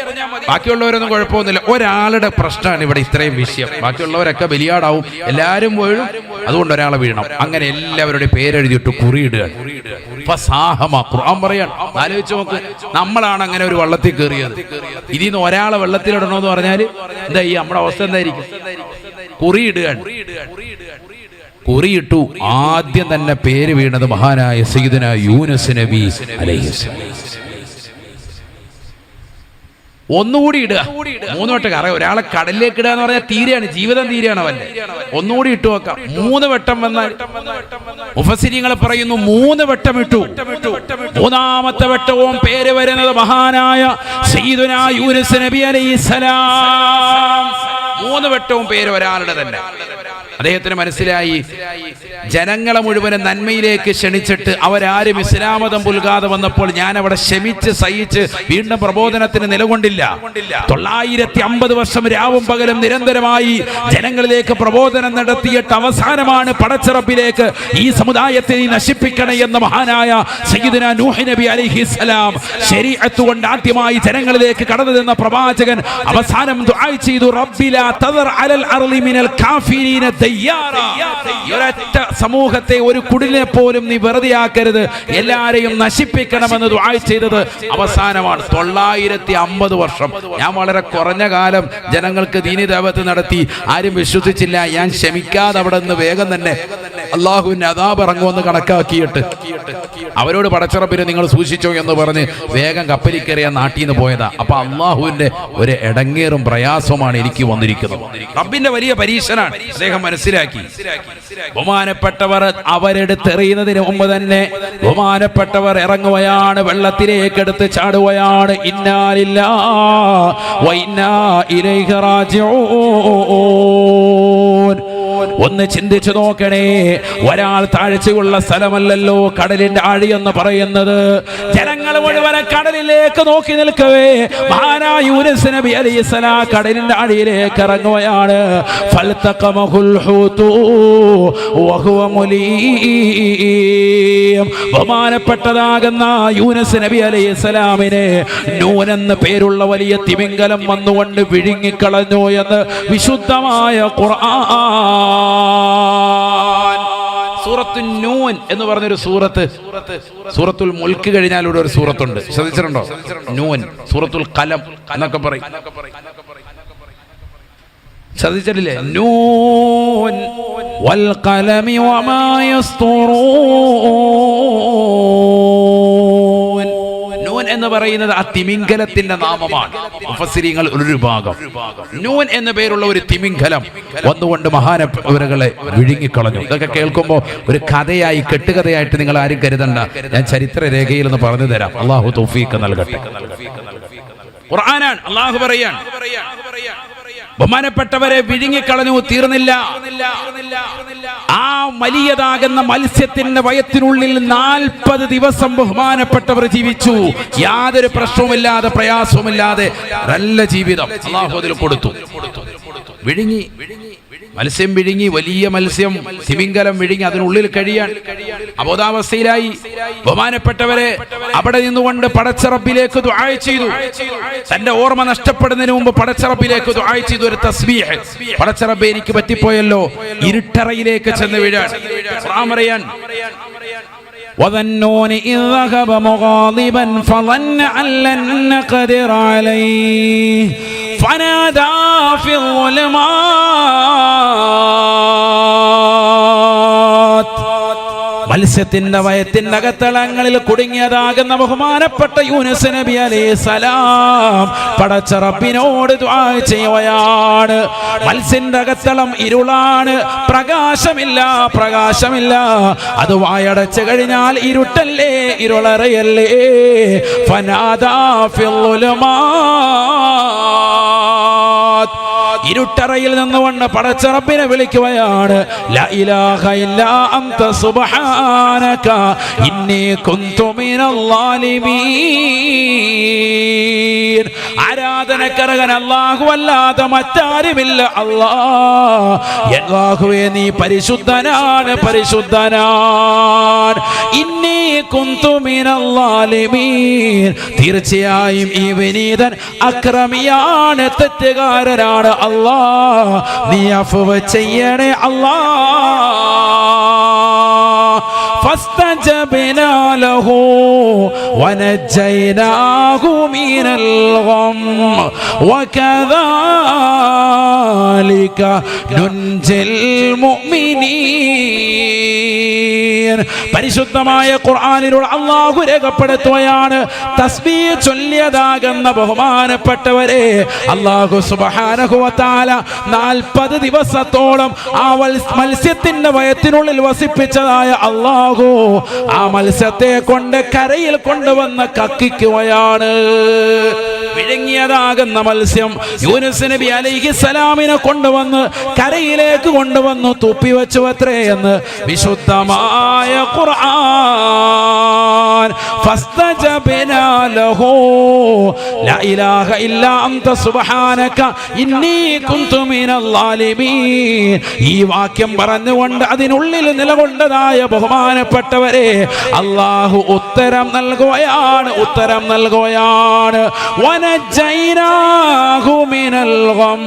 ബാക്കിയുള്ളവരൊന്നും കുഴപ്പമൊന്നുമില്ല. ഒരാളുടെ പ്രശ്നമാണ് ഇവിടെ ഇത്രയും വിഷയം. ബാക്കിയുള്ളവരൊക്കെ ബലിയാടാവും, എല്ലാവരും വീഴും, അതുകൊണ്ട് ഒരാളെ വീഴണം. അങ്ങനെ എല്ലാവരുടെയും പേരെഴുതിയിട്ട് കുറിയിടുക. ഖുർആൻ പറയാണ്, ആലോചിച്ച് നോക്ക്, നമ്മളാണ് അങ്ങനെ ഒരു വള്ളത്തിൽ കയറിയത്. ഇതിന്ന് ഒരാളെ വെള്ളത്തിലിടണമെന്ന് പറഞ്ഞാൽ എന്താ ഈ നമ്മുടെ അവസ്ഥ എന്തായിരിക്കും? കുറിയിടുകയാണ്. കുറിയിട്ടു. ആദ്യം തന്നെ പേര് വീണത് മഹാനായ സയ്യിദുനാ യൂനുസ് നബി അലൈഹിസ്സലാം. ഒന്നുകൂടി ഇടുക, മൂന്നോട്ട് കറ. ഒരാളെ കടലിലേക്ക് ഇടുക എന്ന് പറഞ്ഞാൽ തീരെയാണ്, ജീവിതം തീരെയാണ് അവന്റെ. ഒന്നുകൂടി ഇട്ടു നോക്കാം. 3 വട്ടം വന്നാൽ മുഫസ്സിരീങ്ങൾ പറയുന്നു 3 വട്ടം ഇട്ടു. 3ാമത്തെ വട്ടവും പേര് വരുന്നത് മഹാനായ സയ്യിദുനാ യൂനുസ് നബി അലൈഹിസ്സലാം. 3 വട്ടവും പേര് ഒരാളുടെ തന്നെ. അദ്ദേഹത്തിന് മനസ്സിലായി, ജനങ്ങളെ മുഴുവനും നന്മയിലേക്ക് ക്ഷണിച്ചിട്ട് അവരാരും ഇസ്ലാം മതം പുൽകാതെ വന്നപ്പോൾ ഞാൻ അവിടെ ക്ഷമിച്ച് സഹിച്ച് വീണ്ടും പ്രബോധനത്തിന് നിലകൊണ്ടില്ല. 950 വർഷം രാവും പകലും നിരന്തരമായി ജനങ്ങളിലേക്ക് പ്രബോധനം നടത്തിയിട്ട് അവസാനമാണ് പടച്ചിറപ്പിലേക്ക് ഈ സമുദായത്തെ നശിപ്പിക്കണേ എന്ന മഹാനായ സയ്യിദുനാ നൂഹ് നബി അലൈഹിസ്സലാം ശരീഅത്ത് കൊണ്ട് ആദ്യമായി ജനങ്ങളിലേക്ക് കടന്നു നിന്ന പ്രവാചകൻ അവസാനം ദുആ ചെയ്തു, റബ്ബി ലാ തദർ അലൽ അർളി മിനൽ കാഫിരീന ദയ്യാറ. ഒരൊറ്റ സമൂഹത്തെ ഒരു കുടിലിനെ പോലും നീ വെറുതെയാക്കരുത്, എല്ലാരെയും നശിപ്പിക്കണമെന്ന് ദുആ ചെയ്തത് അവസാനമാണ്. 950 വർഷം. ഞാൻ വളരെ കുറഞ്ഞ കാലം ജനങ്ങൾക്ക് ദീനി ദഅവത്ത് നടത്തി, ആരും വിശ്വസിച്ചില്ല. ഞാൻ ക്ഷമിക്കാതെ അവിടെ നിന്ന് വേഗം തന്നെ അള്ളാഹുവിന്റെ അദാബ് ഇറങ്ങുമെന്ന് കണക്കാക്കിയിട്ട് അവരോട് പടച്ചറപ്പിനെ നിങ്ങൾ സൂക്ഷിച്ചോ എന്ന് പറഞ്ഞ് വേഗം കപ്പലിൽ കയറിയ നാട്ടിൽ നിന്ന് പോയതാ. അപ്പൊ അള്ളാഹുവിന്റെ ഒരു ഇടങ്ങേറും പ്രയാസവുമാണ് എനിക്ക് വന്നിരിക്കുന്നത്. റബ്ബിന്റെ വലിയ പരീക്ഷനാണ്, അദ്ദേഹം മനസ്സിലാക്കി. ബഹുമാനപ്പെട്ടവർ അവരെടുത്തെറിയുന്നതിന് മുമ്പ് തന്നെ ബഹുമാനപ്പെട്ടവർ ഇറങ്ങുകയാണ്, വെള്ളത്തിലേക്ക് എടുത്ത് ചാടുകയാണ്. ഇന്നാ ലില്ലാഹി വ ഇന്നാ ഇലൈഹി റാജിഊൻ. ഒന്ന് ചിന്തിച്ചു നോക്കണേ, ഒരാൾ താഴ്ചയുള്ള സ്ഥലമല്ലല്ലോ കടലിന്റെ ആഴി എന്ന് പറയുന്നത്. ജനങ്ങൾ മുഴുവൻ കടലിലേക്ക് നോക്കി നിൽക്കവേ മഹാനായ യൂനുസ് നബി അലൈഹിസ്സലാം കടലിന്റെ ആഴിയിലേക്ക് ഇറങ്ങുകയാണ്. ഫൽതഖമഹുൽ ഹൂതു വഹുവ മുലീം. ബഹുമാനപ്പെട്ടതാകുന്ന യൂനുസ് നബി അലൈഹിസ്സലാമിനെ നൂൻ എന്ന പേരുള്ള വലിയ തിമിംഗലം വന്നുകൊണ്ട് വിഴുങ്ങിക്കളഞ്ഞു എന്ന് വിശുദ്ധമായ ഖുർആൻ. സൂറത്തു നൂൻ എന്ന് പറഞ്ഞൊരു സൂറത്തുൽ മുൽക്ക് കഴിഞ്ഞാൽ ഒരു സൂറത്തുണ്ട്, ശ്രദ്ധിച്ചിട്ടുണ്ടോ? നൂൻ, സൂറത്തുൽ ഖലം എന്നൊക്കെ പറയും, ശ്രദ്ധിച്ചിട്ടില്ലേ? നൂൻ വൽ ഖലമി വമാ യസ്തുറൂൻ. നൂൻ എന്ന് പറയുന്നത് ആ തിമിംഗലത്തിന്റെ നാമമാണ്. മുഫസ്സിരീങ്ങൾ ഒരു ഭാഗം നൂൻ എന്ന പേരുള്ള ഒരു തിമിംഗലം വന്നുകൊണ്ട് മഹാനവരുകളെ വിഴുങ്ങിക്കളഞ്ഞു. ഇതൊക്കെ കേൾക്കുമ്പോൾ ഒരു കഥയായി, കെട്ടുകഥയായിട്ട് നിങ്ങൾ ആരും കരുതണ്ട. ഞാൻ ചരിത്ര രേഖയിൽ നിന്ന് പറഞ്ഞു തരാം. അള്ളാഹു തൗഫീഖ് നൽകട്ടെ. ഖുർആനാണ്, അള്ളാഹു പറയാണ്, ബഹുമാനപ്പെട്ടവരെ വിഴുങ്ങിക്കളഞ്ഞു. തീർന്നില്ല. ആ വലിയതാകുന്ന മത്സ്യത്തിന്റെ വയറ്റിനുള്ളിൽ 40 ദിവസം ബഹുമാനപ്പെട്ടവർ ജീവിച്ചു. യാതൊരു പ്രശ്നവുമില്ലാതെ, പ്രയാസവുമില്ലാതെ നല്ല ജീവിതം അല്ലാഹു അതിൽ കൊടുത്തു. വിഴുങ്ങി, മത്സ്യം വിഴുങ്ങി, വലിയ മത്സ്യം തിമിംഗലം വിഴുങ്ങി അതിനുള്ളിൽ കഴിയാൻ അബോധാവസ്ഥയിലായി. ബഹുമാനപ്പെട്ടവരെ അവിടെ നിന്നുകൊണ്ട് പടച്ചറബിലേക്ക് ദുആ ചെയ്തു. തന്റെ ഓർമ്മ നഷ്ടപ്പെടുന്നതിന് മുമ്പ് പടച്ചറബിലേക്ക് ദുആ ചെയ്തു. ഒരു തസ്ബീഹ്, പടച്ചറബേ എനിക്ക് പറ്റിപ്പോയല്ലോ. ഇരുട്ടറയിലേക്ക് ചെന്ന് വീഴാൻ ഖുർആൻ പറയാൻ, وَظَنُّونِ إِذْ ذَهَبَ مُغَاضِبًا فَظَنَّ أَن لَّن نَّقْدِرَ عَلَيْهِ فَنَادَىٰ فِي الظُّلُمَاتِ. മത്സ്യത്തിന്റെ വയറ്റിന്റെ അകത്തളങ്ങളിൽ കുടുങ്ങിയതാകുന്ന ബഹുമാനപ്പെട്ട യൂനുസ് നബി അലൈഹിസ്സലാം പടച്ച റബ്ബിനോട് ദുആ ചെയ്യുകയാണ്. മത്സ്യത്തിന്റെ അകത്തളം ഇരുളാണ്, പ്രകാശമില്ല. അത് വായടച്ചു കഴിഞ്ഞാൽ ഇരുട്ടല്ലേ, ഇരുളറയല്ലേ. ഫനാദാ ഫിൽ ളുലുമാത്. ഇരുട്ടറയിൽ നിന്നുകൊണ്ട് പടച്ച റബ്ബിനെ വിളിക്കുകയാണ്. ലാ ഇലാഹ ഇല്ലാ അൻത സുബ്ഹാനക ഇന്നി കുന്തു മിനൽ ളാലിമീൻ. ആരാധനക്കർഹൻ അല്ലാഹു അല്ലാതെ മറ്റാരുമില്ല. അല്ലാഹുവേ നീ പരിശുദ്ധനാണ്. ഇന്നി കുന്തു മിനൽ ളാലിമീൻ. തീർച്ചയായും ഈ വിനീതൻ അക്രമിയാണ്, തെറ്റുകാരനാണ്. അല്ലാഹ് നീ അഫ്വ ചെയ്യണേ അല്ലാഹ്. ഫസ്തജബ്നാ ലഹു വനജയ്നാഹു മിനൽ ഗം വകദാലിക നുൻജിൽ മുഅ്മിനീൻ. പരിശുദ്ധമായ ഖുർആനിലൂടെ അല്ലാഹു രേഖപ്പെടുത്തുകയാണ്, തസ്ബീഹ് ചൊല്ലിയതാകുന്ന ബഹുമാനപ്പെട്ടവരെ അല്ലാഹു സുബ്ഹാനഹു വ തആല 40 ദിവസത്തോളം ആ മത്സ്യത്തിന്റെ വയറ്റിനുള്ളിൽ വസിപ്പിച്ചതായ അല്ലാഹു ആ മത്സ്യത്തെ കൊണ്ട് കരയിൽ കൊണ്ടുവന്ന് കക്കിക്കുകയാണ്. വിഴുങ്ങിയതാകുന്ന മത്സ്യം യൂനുസ് നബി അലൈഹിസ്സലാമിനെ കൊണ്ടുവന്ന് കരയിലേക്ക് കൊണ്ടുവന്നു തുപ്പിവെച്ചു അത്രേ എന്ന് വിശുദ്ധമായ ഖുർആൻ. ഫസ്തജബ്നാ ലഹു ലാ ഇലാഹ ഇല്ലാ അൻത സുബ്ഹാനക ഇന്നി കുന്തു മിനൽ ളാലിമീൻ. ഈ വാക്യം പറഞ്ഞുകൊണ്ട് അതിനുള്ളിൽ നിലകൊണ്ടതായ ബഹുമാനപ്പെട്ടവരെ, അല്ലാഹു ഉത്തരം നൽകുകയാണ്. വനജൈനാഹു മിനൽ ഗം.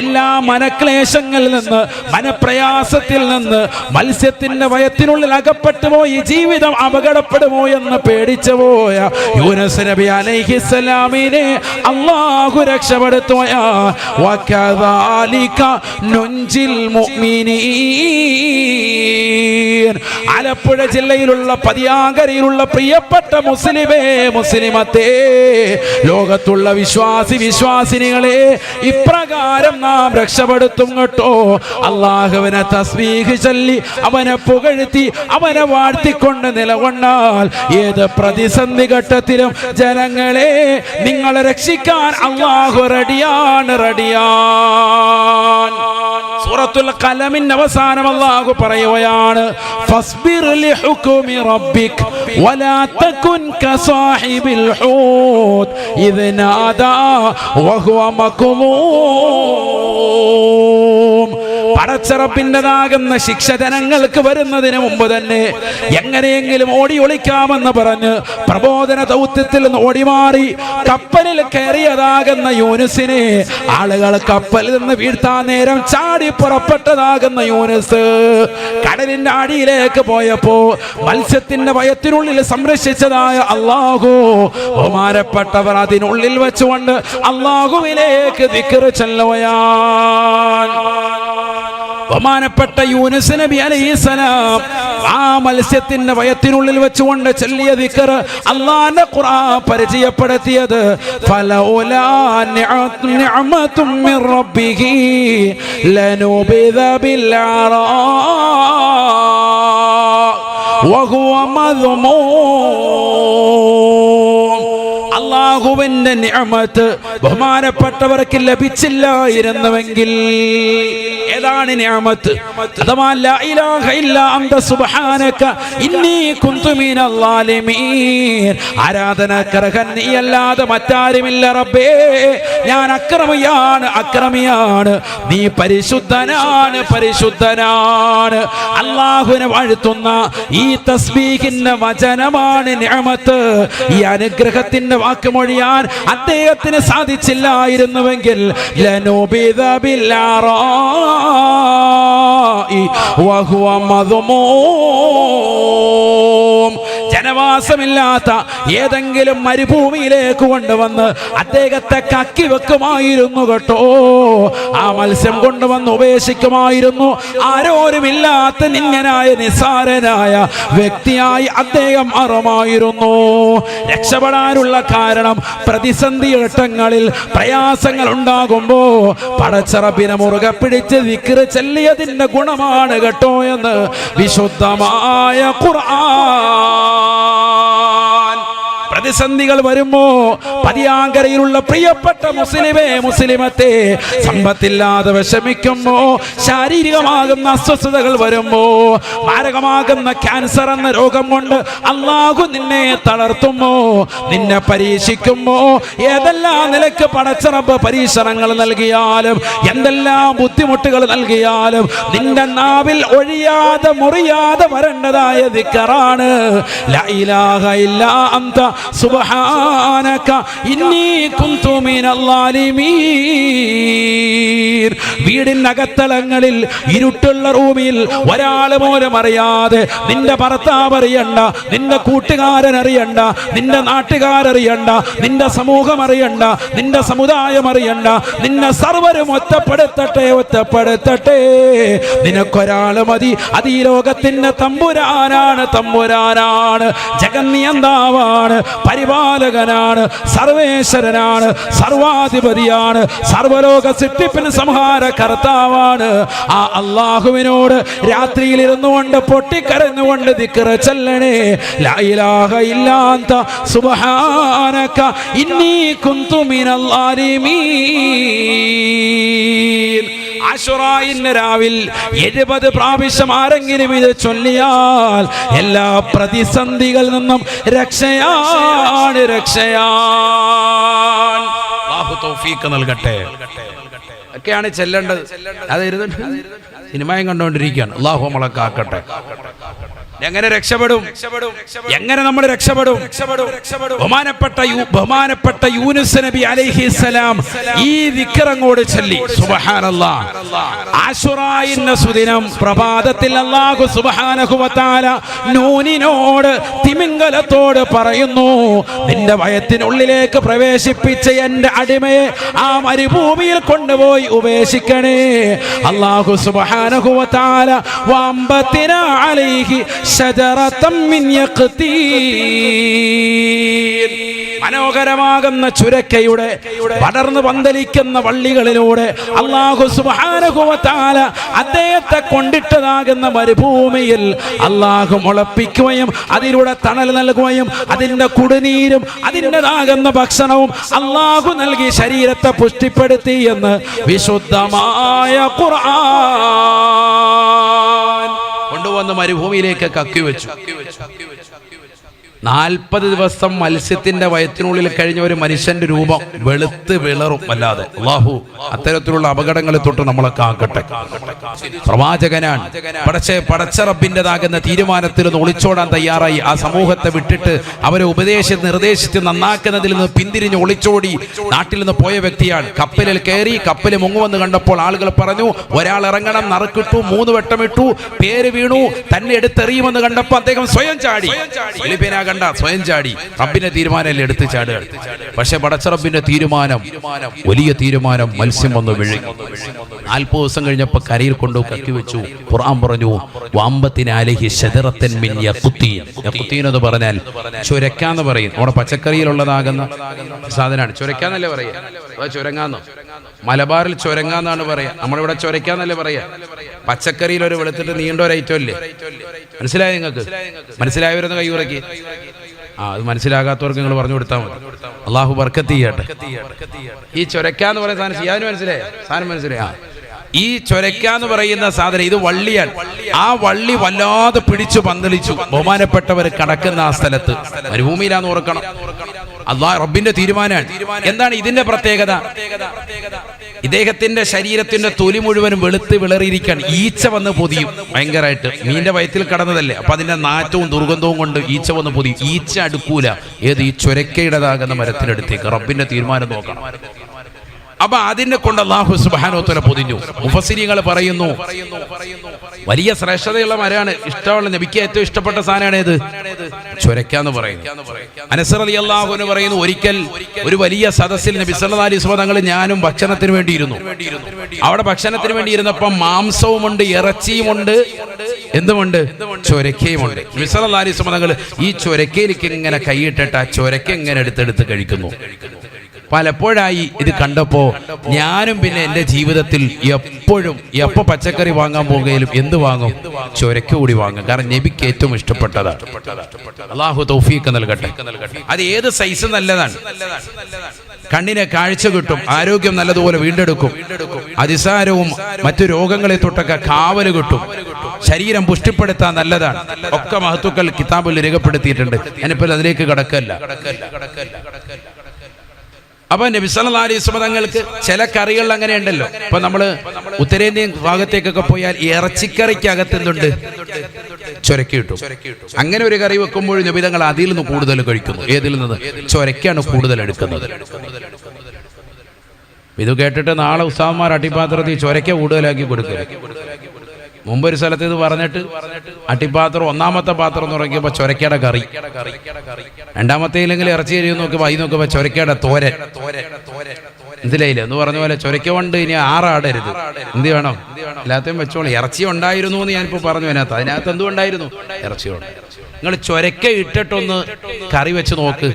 എല്ലാ മനക്ലേശങ്ങളിൽ നിന്ന്, മനപ്രയാസത്തിൽ നിന്ന്, മത്സ്യത്തിന്റെ വയറ്റിനുള്ളിൽ അകപ്പെട്ടു പോയി ജീവിതം അപകടപ്പെടുമോ എന്ന് പേടിച്ചു പോയ യൂനുസ് നബി അലൈഹിസ്സലാമിനെ അല്ലാഹു രക്ഷപ്പെടുത്തുകയാ. വകദാലിക നുൻജിൽ മുഅ്മിനീൻ. ആലപ്പുഴ ജില്ലയിലുള്ള പതിയാങ്കരയിലുള്ള പ്രിയപ്പെട്ട മുസ്ലിമത്തെ, ലോകത്തുള്ള വിശ്വാസിനികളെ, ഇപ്രകാരം നാം രക്ഷപ്പെടുത്തും കേട്ടോ. അല്ലാഹുവിനെ തസ്ബീഹ് ചൊല്ലി അവനെ പുകഴ്ത്തി അവനെ വാഴ്ത്തിക്കൊണ്ട് നിലകൊണ്ടാൽ ഏത് പ്രതിസന്ധി ഘട്ടത്തിലും ജനങ്ങളെ നിങ്ങളെ രക്ഷിക്കാൻ അല്ലാഹു റെഡിയാണ്. സൂറത്തുൽ ഖലമിന്റെ അവസാനം അല്ലാഹു പറയുകയാണ്, ഫസ്ബിർ ലിഹുക്മി റബ്ബിക് വലാ തകുൻ കസാഹിബിൽ ഹൂത് ഇദ് നാദാ വഹുവ മക്മൂം. പടച്ചറപ്പിൻ്റെതാകുന്ന ശിക്ഷ ജനങ്ങൾക്ക് വരുന്നതിന് മുമ്പ് തന്നെ എങ്ങനെയെങ്കിലും ഓടി ഒളിക്കാമെന്ന് പറഞ്ഞ് പ്രബോധന ദൗത്യത്തിൽ നിന്ന് ഓടിമാറി കപ്പലിൽ കയറിയതാകുന്ന യൂനുസിനെ ആളുകൾ കപ്പലിൽ നിന്ന് വീഴ്ത്താൻ നേരം ചാടി പുറപ്പെട്ടതാകുന്ന യൂനുസ് കടലിന്റെ അടിയിലേക്ക് പോയപ്പോ മത്സ്യത്തിന്റെ വയറ്റിനുള്ളിൽ സംരക്ഷിച്ചതായ അല്ലാഹു ബഹുമാനപ്പെട്ടവർ അതിനുള്ളിൽ വെച്ചുകൊണ്ട് അല്ലാഹുവിലേക്ക് ദിക്ർ ചൊല്ലുകയാണ്. ബഹുമാനപ്പെട്ട യൂനുസ് നബി അലൈഹിസ്സലാം ആ മത്സ്യത്തിന്റെ വയറ്റിനുള്ളിൽ വെച്ചുകൊണ്ട് ചൊല്ലിയ ദിക്ർ അല്ലാഹുവിന്റെ ഖുർആൻ പരിചയപ്പെടുത്തിയത് ഫലൗലാ നിഅമതും മിർ റബ്ബിഹി ലനുബിദ ബിൽ അറാ വഹുവ മദ്മൂം. അല്ലാഹുവിന്റെ നിഅമത്ത് ബഹുമാനപ്പെട്ടവർക്ക് ലഭിച്ചില്ലായിരുന്നുവെങ്കിൽ, ഏതാണ് നിഅമത്ത്? അഥവാ ലാ ഇലാഹ ഇല്ലാ അൻത സുബ്ഹാനക ഇന്നി കുന്തു മിനൽ ളാലിമീൻ. ആരാധനക്കർഹൻ നീയല്ലാതെ മറ്റാരുമില്ല റബ്ബേ, ഞാൻ അക്രമിയാണ്, നീ പരിശുദ്ധനാണ്. അല്ലാഹുവിനെ വാഴ്ത്തുന്ന ഈ തസ്ബീഹിന്റെ വചനമാണ് നിഅമത്ത്. ഈ അനുഗ്രഹത്തിന്റെ വാക്കുമൊഴിയാൻ അദ്ദേഹത്തിന് സാധിച്ചില്ലായിരുന്നുവെങ്കിൽ ലനുബിദ ബിൽ അറാഇ വഹുവ മദ്മൂം. ജനവാസമില്ലാത്ത ഏതെങ്കിലും മരുഭൂമിയിലേക്ക് കൊണ്ടുവന്ന് അദ്ദേഹത്തെ കക്കി വെക്കുമായിരുന്നു കേട്ടോ. ആ മത്സ്യം കൊണ്ടുവന്ന് ഉപേക്ഷിക്കുമായിരുന്നു. ആരോരുമില്ലാത്ത നിന്യനായ നിസ്സാരനായ വ്യക്തിയായി അദ്ദേഹം മാറുമായിരുന്നു. രക്ഷപ്പെടാനുള്ള കാരണം പ്രതിസന്ധി ഘട്ടങ്ങളിൽ പ്രയാസങ്ങൾ ഉണ്ടാകുമ്പോ പടച്ചറബിനെ മുറുകെ പിടിച്ച് ദിക്ർ ചൊല്ലിയതിന്റെ ഗുണമാണ് കേട്ടോ എന്ന് വിശുദ്ധമായ ഖുർആൻ. പ്രതിസന്ധികൾ വരുമ്പോ പതിയാങ്കരയിലുള്ള പ്രിയപ്പെട്ട മുസ്ലിമത്തെ, സമ്പത്തില്ലാതെ വിഷമിക്കുമ്പോ, ശാരീരികമാകുന്ന അസ്വസ്ഥതകൾ വരുമ്പോ, മാരകമാകുന്ന ക്യാൻസർ എന്ന രോഗം കൊണ്ട് അല്ലാഹു നിന്നെ തളർത്തുമ്പോ, നിന്നെ പരീക്ഷിക്കുമ്പോ, ഏതെല്ലാം നിലക്ക് പടച്ചറബ് പരീക്ഷണങ്ങൾ നൽകിയാലും എന്തെല്ലാം ബുദ്ധിമുട്ടുകൾ നൽകിയാലും നിന്റെ നാവിൽ ഒഴിയാതെ മുറിയാതെ വരേണ്ടതായ ദിക്റാണ് ലാ ഇലാഹ ഇല്ലാ അൻത സുബ്ഹാനക ഇന്നി കുന്തു മിനൽ ളാലിമീൻ. വീടിനകത്തളങ്ങളിൽ ഇരുട്ടുള്ള റൂമിൽ ഒരാൾ പോലും അറിയാതെ, നിന്റെ ഭർത്താവ് അറിയണ്ട, നിന്റെ കൂട്ടുകാരൻ അറിയണ്ട, നിന്റെ നാട്ടുകാരറിയണ്ട, നിന്റെ സമൂഹം അറിയണ്ട, നിന്റെ സമുദായം അറിയണ്ട, നിന്നെ സർവരും ഒറ്റപ്പെടുത്തട്ടെ. നിനക്കൊരാള് മതി. അത് ഈ ലോകത്തിന്റെ തമ്പുരാനാണ്, ജഗന്നിയന്താവാണ്, പരിപാലകനാണ്, സർവേശ്വരനാണ്, സർവാധിപതിയാണ്, സർവലോക സൃഷ്ടിപ്പിന് സംഹാര കർത്താവാണ്. ആ അല്ലാഹുവിനോട് രാത്രിയിൽ ഇരുന്നുകൊണ്ട് പൊട്ടിക്കരഞ്ഞുകൊണ്ട് ദിക്ർ ചൊല്ലണേ. ലാ ഇലാഹ ഇല്ലാ അൻത സുബ്ഹാനക ഇന്നി കുന്തു മിനൽ ളാലിമീൻ. ആശുറായിന്റെ രാവിൽ 70 പ്രാവശ്യം ആരെങ്കിലും ഇത് ചൊല്ലിയാൽ എല്ലാ പ്രതിസന്ധികളിൽ നിന്നും രക്ഷയാണ്. അല്ലാഹു തൗഫീഖ് നൽകട്ടെ. ഒക്കെയാണ് ചെല്ലേണ്ടത്. അത് ഇരുന്നിട്ട് സിനിമയും കണ്ടുകൊണ്ടിരിക്കുകയാണ്. അല്ലാഹു നമ്മളെ കാക്കട്ടെ. എങ്ങനെ രക്ഷപ്പെടും? എങ്ങനെ നമ്മൾ രക്ഷപ്പെടും? ബഹുമാനപ്പെട്ട യൂനുസ് നബി അലൈഹിസ്സലാം ഈ ദിക്ർ അങ്ങോട്ട് ചൊല്ലി. സുബ്ഹാനല്ലാഹ്. ആശുറായിന്റെ സുദിനം പ്രഭാതത്തിൽ അല്ലാഹു സുബ്ഹാനഹു വ തആല നൂനിനോട്, തിമിംഗലത്തോട് പറയുന്നു, നിന്റെ വയറ്റിനുള്ളിലേക്ക് പ്രവേശിപ്പിച്ച എൻ്റെ അടിമയെ ആ മരുഭൂമിയിൽ കൊണ്ടുപോയി ഉപേക്ഷിക്കണേ. അല്ലാഹു സുബ്ഹാനഹു വ തആല വഅംബതിനാ അലൈഹി ശജറതം മിൻ യഖ്തീൻ, മനോഹരമാകുന്ന ചുരക്കയുടെ പടർന്നു പന്തലിക്കുന്ന വള്ളികളിലൂടെ അല്ലാഹു സുബ്ഹാനഹു വ തആല അദ്ദേഹത്തെ കൊണ്ടിട്ടതാകുന്ന മരുഭൂമിയിൽ അല്ലാഹു മുളപ്പിക്കുകയും അതിലൂടെ തണൽ നൽകുകയും അതിൻ്റെ കുടിനീരും അതിൻ്റെതാകുന്ന ഭക്ഷണവും അല്ലാഹു നൽകി ശരീരത്തെ പുഷ്ടിപ്പെടുത്തി എന്ന് വിശുദ്ധമായ ഖുർആൻ കൊണ്ടുവന്ന് മരുഭൂമിയിലേക്ക് കക്കി വെച്ചു. 40 ദിവസം മത്സ്യത്തിന്റെ വയറ്റിനുള്ളിൽ കഴിഞ്ഞ ഒരു മനുഷ്യന്റെ രൂപം വെളുത്ത് വിളറും. അല്ലാതെ അല്ലാഹു അത്തരത്തിലുള്ള അപകടങ്ങളെ തൊട്ട് നമ്മളെ കാക്കട്ടെ. പ്രവാചകനാണ്. പടച്ച റബ്ബിൻ്റെതാകുന്ന തീരുമാനത്തിൽ നിന്ന് ഒളിച്ചോടാൻ തയ്യാറായി ആ സമൂഹത്തെ വിട്ടിട്ട് അവരെ നിർദ്ദേശിച്ച് നന്നാക്കുന്നതിൽ നിന്ന് പിന്തിരിഞ്ഞ് ഒളിച്ചോടി നാട്ടിൽ നിന്ന് പോയ വ്യക്തിയാണ്. കപ്പലിൽ കയറി കപ്പൽ മുങ്ങുവെന്ന് കണ്ടപ്പോൾ ആളുകൾ പറഞ്ഞു, ഒരാൾ ഇറങ്ങണം. നറുക്കിട്ടു, 3 വട്ടമിട്ടു, പേര് വീണു. തന്നെ എടുത്തെറിയുമെന്ന് കണ്ടപ്പോൾ അദ്ദേഹം സ്വയം ചാടി. കണ്ട സ്വയം ചാടി. റബ്ബിന്റെ തീരുമാനമല്ലേ എടുത്ത് ചാടുക. പക്ഷെ പടച്ച റബ്ബിന്റെ തീരുമാനം വലിയ തീരുമാനം. മത്സ്യം വന്ന് വിഴുങ്ങി. 40 ദിവസം കഴിഞ്ഞപ്പോൾ കരയിൽ കൊണ്ടു കക്കി വെച്ചു. ഖുർആൻ പറഞ്ഞു, വഅംബതിനാ അലൈഹി ശജറതൻ മിൻ യഖ്തീൻ. യഖ്തീൻ എന്ന് പറഞ്ഞാൽ ചുരക്കാന്ന് പറയും. നമ്മുടെ പച്ചക്കറിയിലുള്ളതാകുന്ന സാധനമാണ്. ചുരക്കാന്നല്ലേ പറയാ? ചുരങ്ങാന്നോ? മലബാറിൽ ചുരങ്ങാന്നാണ് പറയാ. നമ്മളിവിടെ ചുരക്കാന്നല്ലേ പറയാ. പച്ചക്കറിയിൽ ഒരു വെളുത്തിട്ട് നീണ്ട ഒരു ഐറ്റം ഇല്ലേ? മനസ്സിലായോ നിങ്ങൾക്ക്? മനസ്സിലായവരൊന്ന് കൈയുറക്കി. അത് മനസ്സിലാകാത്തവർക്ക് നിങ്ങൾ പറഞ്ഞു കൊടുത്താൽ മതി. അള്ളാഹു ബർക്കത്ത് ചെയ്യട്ടെ. ഈ ചൊരക്കാന്ന് പറയുന്ന സാധനം ചെയ്യാനും മനസ്സിലായ സാധനം മനസ്സിലായ ഈ ചൊരക്കാന്ന് പറയുന്ന സാധനം ഇത് വള്ളിയാണ്. ആ വള്ളി വല്ലാതെ പിടിച്ചു പന്തലിച്ചു. ബഹുമാനപ്പെട്ടവർ കടക്കുന്ന ആ സ്ഥലത്ത് മരുഭൂമിയിലാന്ന് ഓർക്കണം. അല്ലാഹ് റബ്ബിന്റെ തീരുമാനമാണ്. എന്താണ് ഇതിന്റെ പ്രത്യേകത? ഇദ്ദേഹത്തിന്റെ ശരീരത്തിന്റെ തൊലി മുഴുവനും വെളുത്ത് വിളറിയിരിക്കുകയാണ്. ഈച്ച വന്ന് പൊതിയും ഭയങ്കരമായിട്ട്. മീന്റെ വയറ്റിൽ കടന്നതല്ലേ, അപ്പൊ അതിന്റെ നാറ്റവും ദുർഗന്ധവും കൊണ്ട് ഈച്ച വന്ന് പൊതിയും. ഈച്ച അടുക്കൂല ഏത് ഈ ചൊരക്കയുടേതാകുന്ന മരത്തിനടുത്തേക്ക്. റബ്ബിന്റെ തീരുമാനം നോക്കണം. അപ്പൊ അതിനെ കൊണ്ട് അല്ലാഹു സുബ്ഹാനഹു വ തആല പൊതിഞ്ഞു. മുഫസ്സിരീങ്ങൾ പറയുന്നു വലിയ ശ്രേഷ്ഠതയുള്ള മരമാണ്. ഇഷ്ടമുള്ള നബിക്ക് ഏറ്റവും ഇഷ്ടപ്പെട്ട സാധനമാണ് ഏത്? ചൊരക്കാന്ന് പറയുന്നു. അനസ് റളിയല്ലാഹു അൻഹു പറയുന്നു, ഒരിക്കൽ ഒരു വലിയ സദസ്സിൽ നബി സല്ലല്ലാഹു അലൈഹി വസല്ലം തങ്ങൾ ഞാനും ഭക്ഷണത്തിന് വേണ്ടി ഇരുന്നു. അവിടെ ഭക്ഷണത്തിന് വേണ്ടി ഇരുന്നപ്പം മാംസവുമുണ്ട്, ഇറച്ചിയുമുണ്ട്, എന്തുമുണ്ട്? ചൊരക്കയുമുണ്ട്. നബി സല്ലല്ലാഹു അലൈഹി വസല്ലം തങ്ങൾ ഈ ചൊരക്കയിലേക്ക് ഇങ്ങനെ കൈയിട്ടിട്ട് ആ ചൊരക്ക ഇങ്ങനെ എടുത്തെടുത്ത് കഴിക്കുന്നു. പലപ്പോഴായി ഇത് കണ്ടപ്പോ ഞാനും പിന്നെ എൻ്റെ ജീവിതത്തിൽ എപ്പോഴും എപ്പോ പച്ചക്കറി വാങ്ങാൻ പോകുകയിലും എന്ത് വാങ്ങും? ചൊരക്ക കൂടി വാങ്ങും. കാരണം നബിക്ക് ഏറ്റവും ഇഷ്ടപ്പെട്ടതാണ്. അല്ലാഹു തൗഫീഖ് നൽകട്ടെ. അത് ഏത് സൈസ് നല്ലതാണ്. കണ്ണിനെ കാഴ്ച കിട്ടും, ആരോഗ്യം നല്ലതുപോലെ വീണ്ടെടുക്കും, അതിസാരവും മറ്റു രോഗങ്ങളെ തൊട്ടൊക്കെ കാവല് കിട്ടും, ശരീരം പുഷ്ടിപ്പെടുത്താൻ നല്ലതാണ്. ഒക്കെ മഹത്തുക്കൾ കിതാബിൽ രേഖപ്പെടുത്തിയിട്ടുണ്ട്. ഞാനിപ്പോൾ അതിലേക്ക് കടക്കല്ല. അപ്പൊ നബി സല്ലല്ലാഹു അലൈഹി വസല്ലം തങ്ങൾക്ക് ചില കറികൾ അങ്ങനെ ഉണ്ടല്ലോ. ഇപ്പൊ നമ്മള് ഉത്തരേന്ത്യൻ ഭാഗത്തേക്കൊക്കെ പോയാൽ ഇറച്ചിക്കറിക്കകത്ത് എന്തുണ്ട്? ചൊരക്ക കിട്ടും. അങ്ങനെ ഒരു കറി വെക്കുമ്പോൾ നബി തങ്ങൾ അതിൽ നിന്ന് കൂടുതൽ കഴിക്കുന്നു. ഏതിൽ നിന്ന്? ചൊരക്കാണ് കൂടുതൽ എടുക്കുന്നത്. ഇത് കേട്ടിട്ട് നാളെ ഉസ്താദ്മാർ അട്ടിപ്പാത്രത്തിൽ ചൊരക്ക കൂടുതലാക്കി കൊടുക്കുക. മുമ്പൊരു സ്ഥലത്ത് ഇത് പറഞ്ഞിട്ട് അട്ടിപ്പാത്രം ഒന്നാമത്തെ പാത്രം എന്ന് പറയുമ്പോൾ ചൊരക്കയുടെ കറി, രണ്ടാമത്തെ ഇല്ലെങ്കിൽ ഇറച്ചി എരിയും നോക്കുമ്പോൾ അയി നോക്കുമ്പോൾ ചൊരക്കയുടെ തോരൻ. ഇതിലയില്ല എന്ന് പറഞ്ഞ പോലെ ചൊരക്ക കൊണ്ട് ഇനി ആറാടരുത്. എന്ത് വേണം? എല്ലാத்தைയും വെച്ചോളൂ. ഇറച്ചി ഉണ്ടായിരുന്നു എന്ന് ഞാനിപ്പോൾ പറഞ്ഞു. അതിനകത്ത് എന്തുകൊണ്ടായിരുന്നു? ഇറച്ചിയോട്. നിങ്ങൾ ചൊരക്ക ഇട്ടിട്ടൊന്ന് കറി വെച്ച് നോക്ക്.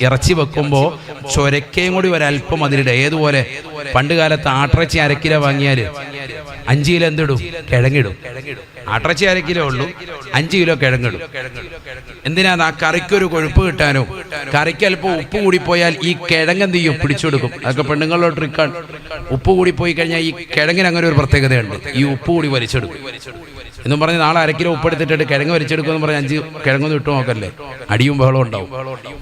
ഇറച്ചി വെക്കുമ്പോൾ ചൊരക്കയും കൂടി ഒരല്പം അതിലിടുക. ഏതുപോലെ പണ്ട് കാലത്ത് ആട്ടിറച്ചി 1 കിലോ വാങ്ങിയാൽ 5 കിലോ എന്തിടും? കിഴങ്ങിടും. ആട്ടിറച്ചി 1/2 കിലോ ഉള്ളൂ, 5 കിലോ കിഴങ്ങിടും. എന്തിനാ? ആ കറിക്കൊരു കൊഴുപ്പ് കിട്ടാനോ. കറിക്ക് അല്പം ഉപ്പ് കൂടി പോയാൽ ഈ കിഴങ്ങ് എന്ത് ചെയ്യും? പിടിച്ചെടുക്കും. അതൊക്കെ പെണ്ണുങ്ങളുടെ ട്രിക്കാണ്. ഉപ്പ് കൂടി പോയി കഴിഞ്ഞാൽ ഈ കിഴങ്ങിന് അങ്ങനെ ഒരു പ്രത്യേകതയുണ്ട്, ഈ ഉപ്പ് കൂടി വലിച്ചെടുക്കും എന്നും പറഞ്ഞ് നാളെ 1/2 കിലോ ഉപ്പ് എടുത്തിട്ട് കിഴങ്ങ് വലിച്ചെടുക്കുമെന്ന് പറഞ്ഞ് 5 കിഴങ്ങൊന്നും ഇട്ടു നോക്കല്ലേ, അടിയും ബഹളവും ഉണ്ടാവും.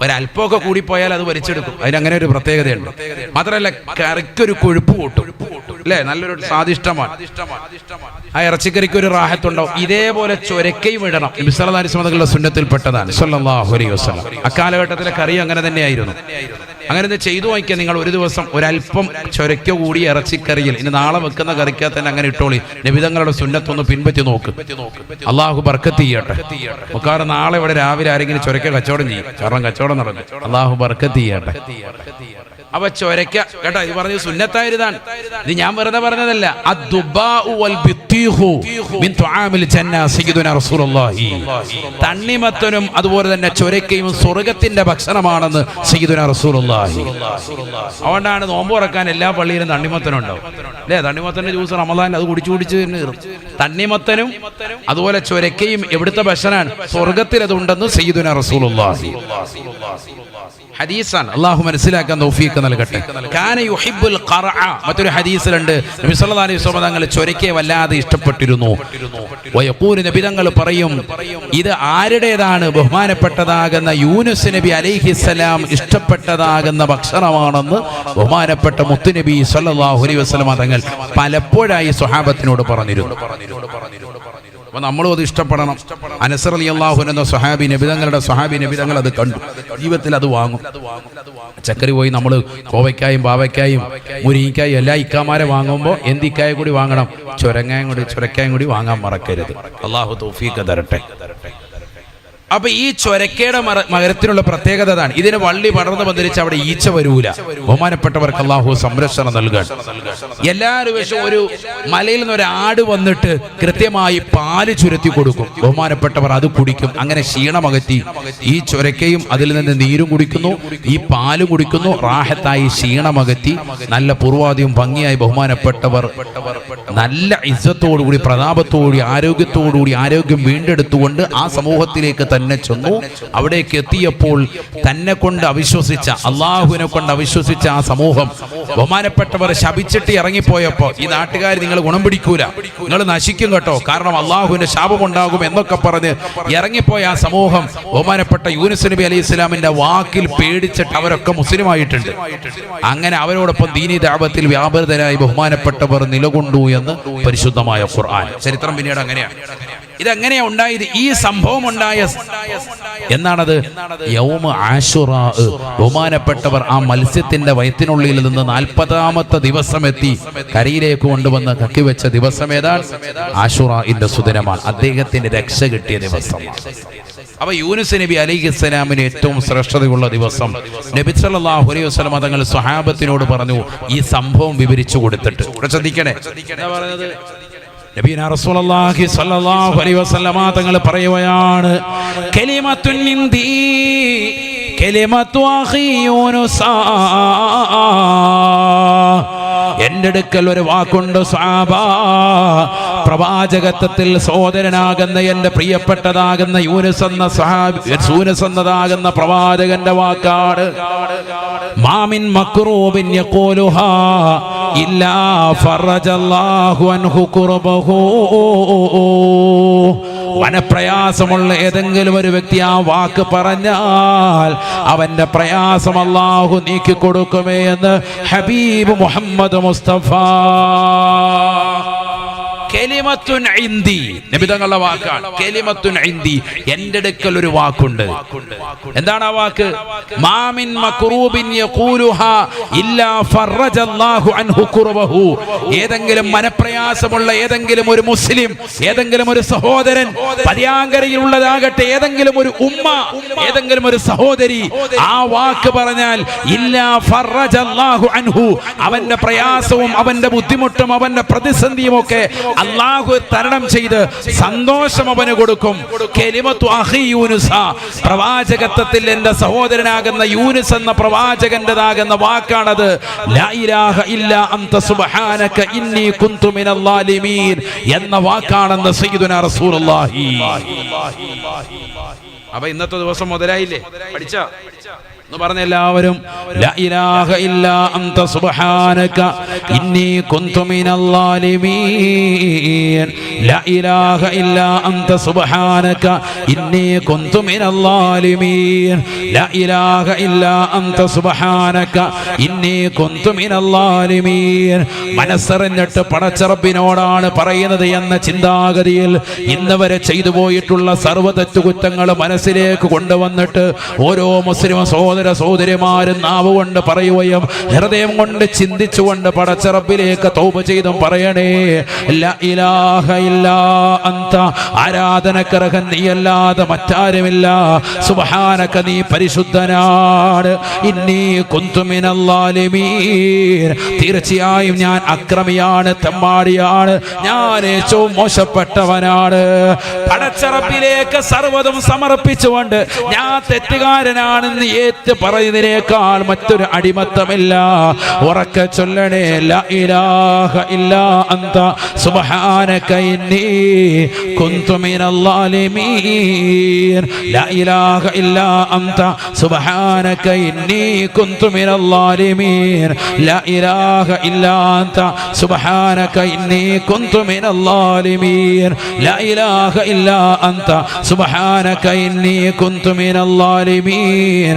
ഒരല്പമൊക്കെ കൂടിപ്പോയാൽ അത് വലിച്ചെടുക്കും. അതിനങ്ങനെ ഒരു പ്രത്യേകതയുണ്ട്. മാത്രമല്ല കറിക്കൊരു കൊഴുപ്പ് കൂട്ടും അല്ലേ, നല്ലൊരു സ്വാദിഷ്ടമാണ്. ആ ഇറച്ചിക്കറിക്ക് ഒരു റാഹത്തുണ്ടാവും. ഇതേപോലെ ചൊരക്കയും ഇടണം. നബി സല്ലല്ലാഹു അലൈഹി വസല്ലമയുടെ സുന്നത്തിൽപ്പെട്ടതാണ് സല്ലല്ലാഹു അലൈഹി വസല്ലം. അക്കാലഘട്ടത്തിലെ കറി അങ്ങനെ തന്നെയായിരുന്നു. അങ്ങനെ ചെയ്തു നോക്കിയാൽ നിങ്ങൾ ഒരു ദിവസം ഒരല്പം ചൊരക്ക കൂടി ഇറച്ചിക്കറിയിൽ, ഇനി നാളെ വെക്കുന്ന കറിക്കാൽ തന്നെ അങ്ങനെ ഇട്ടോളി. നബിതങ്ങളുടെ സുന്നത്തൊന്ന് പിൻപറ്റി നോക്ക്. അള്ളാഹു ബർക്കത്ത് ചെയ്യട്ടെ. കാരണം നാളെ ഇവിടെ രാവിലെ ആരെങ്കിലും ചൊരക്ക കച്ചവടം ചെയ്യും, കാരണം കച്ചവടം നടക്കും. അള്ളാഹു ബർക്കത്ത് ചെയ്യട്ടെ. അപ്പൊ ചൊരക്ക കേട്ടോ, ഇത് പറഞ്ഞത് സുന്നത്തായിരുന്നാണ്. ഇത് ഞാൻ വെറുതെ പറഞ്ഞതല്ല. തണ്ണിമത്തനും അതുപോലെ തന്നെ ചൊരക്കയും സ്വർഗത്തിന്റെ ഭക്ഷണമാണെന്ന് സയ്യിദുനാ റസൂലുള്ളാഹി. അതുകൊണ്ടാണ് നോമ്പ് തുറക്കാൻ എല്ലാ പള്ളിയിലും തണ്ണിമത്തനും ഉണ്ടാവും അല്ലേ. തണ്ണിമത്തന്റെ ജ്യൂസ് റമദാൻ അത് കുടിച്ചു തണ്ണിമത്തനും അതുപോലെ ചൊരക്കയും എവിടുത്തെ ഭക്ഷണമാണ്? സ്വർഗത്തിൽ അതുണ്ടെന്ന് സയ്യിദുനാ റസൂലുള്ളാഹി. ഹദീസാണ്. അള്ളാഹു മനസ്സിലാക്കാൻ തൗഫീഖ് നൽകട്ടെ. കാന യുഹിബ്ബുൽ ഖറഅ. മറ്റൊരു ഹദീസിലുണ്ട് നബി സല്ലല്ലാഹു അലൈഹി വസല്ലം തങ്ങൾ ചൊരക്കയെ വല്ലാതെ ഇഷ്ടപ്പെട്ടിരുന്നു. വയഖൂലു, നബി തങ്ങൾ പറയും, ഇത് ആരുടേതാണ്? ബഹുമാനപ്പെട്ടതാകുന്ന യൂനുസ് നബി അലൈഹിസ്സലാം ഇഷ്ടപ്പെട്ടതാകുന്ന ഭക്ഷണമാണെന്ന് ബഹുമാനപ്പെട്ട മുത്തുനബി സല്ലല്ലാഹു അലൈഹി വസല്ലം തങ്ങൾ പലപ്പോഴായി സ്വഹാബത്തിനോട് പറഞ്ഞിരുന്നു. അപ്പൊ നമ്മളും അത് ഇഷ്ടപ്പെടണം. അനസ് റളിയല്ലാഹു അൻഹു എന്ന സ്വഹാബി നബിതങ്ങൾ അത് കണ്ടു, ജീവിതത്തിൽ അത് വാങ്ങും. ചക്കരി പോയി നമ്മൾ കോവയ്ക്കായും പാവയ്ക്കായും മുരിങ്ങക്കായും എല്ലാ ഇക്കാമാരെ വാങ്ങുമ്പോൾ എന്ത് ഇക്കായ കൂടി വാങ്ങണം? ചൊരക്കായും കൂടി വാങ്ങാൻ മറക്കരുത്. അള്ളാഹു തൗഫീഖ് തരട്ടെ. അപ്പൊ ഈ ചൊരക്കയുടെ മകരത്തിനുള്ള പ്രത്യേകത അതാണ്. ഇതിന് വള്ളി പടർന്ന് പന്തലിച്ച് അവിടെ ഈച്ച വരൂല. ബഹുമാനപ്പെട്ടവർക്ക് അള്ളാഹു സംരക്ഷണം നൽകാൻ. എല്ലാവരും പക്ഷേ ഒരു മലയിൽ നിന്ന് ഒരു ആട് വന്നിട്ട് കൃത്യമായി പാല് ചുരത്തി കൊടുക്കും. ബഹുമാനപ്പെട്ടവർ അത് കുടിക്കും. അങ്ങനെ ക്ഷീണമകറ്റി ഈ ചൊരക്കയും അതിൽ നിന്ന് നീരും കുടിക്കുന്നു, ഈ പാലും കുടിക്കുന്നു. റാഹത്തായി ക്ഷീണമകറ്റി നല്ല പൂർവാദിയും ഭംഗിയായി ബഹുമാനപ്പെട്ടവർ നല്ല ഇസ്സത്തോടുകൂടി പ്രതാപത്തോടുകൂടി ആരോഗ്യത്തോടുകൂടി ആരോഗ്യം വീണ്ടെടുത്തുകൊണ്ട് ആ സമൂഹത്തിലേക്ക് തന്നെ ചെന്നു. അവിടേക്ക് എത്തിയപ്പോൾ തന്നെ കൊണ്ട് അവിശ്വസിച്ച, അള്ളാഹുവിനെ കൊണ്ട് അവിശ്വസിച്ച ആ സമൂഹം ബഹുമാനപ്പെട്ടവർ ശപിച്ചിട്ട് ഇറങ്ങിപ്പോയപ്പോ ഈ നാട്ടുകാർ നിങ്ങൾ ഗുണം പിടിക്കൂല, നിങ്ങൾ നശിക്കും കേട്ടോ, കാരണം അള്ളാഹുവിന്റെ ശാപമുണ്ടാകും എന്നൊക്കെ പറഞ്ഞ് ഇറങ്ങിപ്പോയ ആ സമൂഹം ബഹുമാനപ്പെട്ട യൂനുസ് നബി അലൈഹി ഇസ്ലാമിന്റെ വാക്കിൽ പേടിച്ചിട്ട് അവരൊക്കെ മുസ്ലിമായിട്ടുണ്ട്. അങ്ങനെ അവരോടൊപ്പം ദീനി ദഅവത്തിൽ വ്യാപൃതരായി ബഹുമാനപ്പെട്ടവർ നിലകൊണ്ടു എന്ന് പരിശുദ്ധമായ ഖുർആൻ. ചരിത്രം പിന്നീട് അങ്ങനെയാണ്. ഇതെങ്ങനെയാ ഉണ്ടായത്? ഈ സംഭവം ഉണ്ടായ എന്നാണത് യൗമ ആശുറാ. ബഹുമാനപ്പെട്ടവർ ആ മത്സ്യത്തിന്റെ വയറ്റിനുള്ളിൽ നിന്ന് 40ാമത്തെ ദിവസം എത്തി കരയിലേക്ക് കൊണ്ടുവന്ന് കക്കിവെച്ച ദിവസം ഏതാണ്? ആശുറാഇന്റെ സുദിനമാണ്. അദ്ദേഹത്തിന് രക്ഷ കിട്ടിയ ദിവസമാണ്. അപ്പൊ യൂനുസ് നബി അലൈഹിസ്സലാമിന് ഏറ്റവും ശ്രേഷ്ഠതയുള്ള ദിവസം നബി സല്ലല്ലാഹു അലൈഹി വസല്ലം തങ്ങൾ സ്വഹാബത്തിനോട് പറഞ്ഞു ഈ സംഭവം വിവരിച്ചു കൊടുത്തിട്ട്. ശ്രദ്ധിക്കണേ, എന്താ പറഞ്ഞത്? നബിയുനാ റസൂലുള്ളാഹി സ്വല്ലല്ലാഹു അലൈഹി വസല്ലം തങ്ങൾ പറയുകയാണ്, കലിമത്തുൻ മിൻദി കലിമത്തു അഖി യൂനുസ. എൻ്റെ അടുക്കൽ ഒരു വാക്കുണ്ട് സ്വഹാബാ, പ്രവാചകത്വത്തിൽ സഹോദരനാകുന്ന എൻ്റെ പ്രിയപ്പെട്ടതാകുന്ന യൂനുസ് എന്നതാകുന്ന പ്രവാചകന്റെ വാക്കാണ്. മാമിൻ മക്റൂബിൻ യഖൂലുഹാ ഇല്ലാ ഫറജല്ലാഹു അൻഹു ഖുർബഹു. വനപ്രയാസമുള്ള ഏതെങ്കിലും ഒരു വ്യക്തി ആ വാക്ക് പറഞ്ഞാൽ അവന്റെ പ്രയാസം അല്ലാഹു നീക്കി കൊടുക്കുമേ എന്ന് ഹബീബ് മുഹമ്മദ് മുസ്തഫ. കലിമത്തുൻ ഇൻദി, നബി തങ്ങളുടെ വാക്കാണ്. കലിമത്തുൻ ഇൻദി, എൻ്റെ അടുക്കൽ ഒരു വാക്കുണ്ട്. എന്താണ് ആ വാക്ക്? മാമിൻ മക്റൂബിൻ യഖൂലുഹാ ഇല്ലാ ഫറജല്ലാഹു അൻഹു ഖുർബഹു. ഏതെങ്കിലും മനപ്രയാസമുള്ള ഏതെങ്കിലും ഒരു മുസ്ലിം, ഏതെങ്കിലും ഒരു സഹോദരൻ, പതിയാങ്കരയിലുള്ളതാകട്ടെ ഏതെങ്കിലും ഒരു ഉമ്മ, ഏതെങ്കിലും ഒരു സഹോദരി ആ വാക്ക് പറഞ്ഞാൽ ഇല്ലാ ഫറജല്ലാഹു അൻഹു, അവന്റെ പ്രയാസവും അവന്റെ ബുദ്ധിമുട്ടും അവന്റെ പ്രതിസന്ധിയും ഒക്കെ അള്ളാഹു തരണം ചെയ്ത് സന്തോഷം അവന് കൊടുക്കും. കലിമത്തു അഖി യൂനുസ, പ്രവാചകത്വത്തിൽ എൻ്റെ സഹോദരനാകുന്ന യൂനുസ് എന്ന പ്രവാചകന്റേതാകുന്ന വാക്കാണത്. ലാ ഇലാഹ ഇല്ലാ അൻത സുബ്ഹാനക ഇന്നി കുന്തു മിനൽ ളാലിമീൻ എന്ന വാക്കാണെന്ന് സയ്യിദുനാ റസൂലുള്ളാഹി. അപ്പൊ ഇന്നത്തെ ദിവസം മുതലായില്ലേ? പഠിച്ച എന്ന് പറഞ്ഞ എല്ലാവരും ലാ ഇലാഹ ഇല്ലാ അൻത സുബ്ഹാനക ഇന്നി കുന്തു മിനൽ ളാലിമീൻ. ലാ ഇലാഹ ഇല്ലാ അൻത സുബ്ഹാനക ഇന്നി കുന്തു മിനൽ ളാലിമീൻ. ലാ ഇലാഹ ഇല്ലാ അൻത സുബ്ഹാനക ഇന്നി കുന്തു മിനൽ ളാലിമീൻ. മനസ്സറിഞ്ഞിട്ട് പടച്ചറബിനോടാണ് പറയുന്നത് എന്ന ചിന്താഗതിയിൽ ഇന്ന് വരെ ചെയ്തു പോയിട്ടുള്ള സർവ്വ തെറ്റുകുറ്റങ്ങൾ മനസ്സിലേക്ക് കൊണ്ടുവന്നിട്ട് ഓരോ മുസ്ലിം സഹോദരന്മാരും നാവ് കൊണ്ട് പറയുകയും ഹൃദയം കൊണ്ട് ചിന്തിച്ചുകൊണ്ട് പടച്ചറബിലേക്ക് തൗബ ചെയ്തും പറയണേ, ലാ ഇലാഹ ഇല്ലാ അൻത, ആരാധനക്കർഹൻ നീയല്ലാതെ മറ്റാരുമില്ല. സുബ്ഹാനക, നീ പരിശുദ്ധനാണ്. ഇന്നി കുന്തു മിനൽ ളാലിമീൻ, തീർച്ചയായും ഞാൻ അക്രമിയാണ്, തെമ്മാടിയാണ്, ഞാൻ ഏറ്റവും മോശപ്പെട്ടവനാണ്. പടച്ചറബിലേക്ക് സർവ്വതും സമർപ്പിച്ചുകൊണ്ട് ഞാൻ തെറ്റുകാരനാണെന്ന് ഏറ്റു പറയുന്നതിനേക്കാൾ മറ്റൊരു അടിമത്തമില്ല. ഉറക്കെ ചൊല്ലണേ, ലാ ഇലാഹ ഇല്ലാ അൻത സുബ്ഹാനക ഇന്നി കുന്തു മിനൽ ളാലിമീൻ. ലാ ഇലാഹ ഇല്ലാ അൻത സുബ്ഹാനക ഇന്നി കുന്തു മിനൽ ളാലിമീൻ. ലാ ഇലാഹ ഇല്ലാ അൻത സുബ്ഹാനക ഇന്നി കുന്തു മിനൽ ളാലിമീൻ. ലാ ഇലാഹ ഇല്ലാ അൻത സുബ്ഹാനക ഇന്നി കുന്തു മിനൽ ളാലിമീൻ.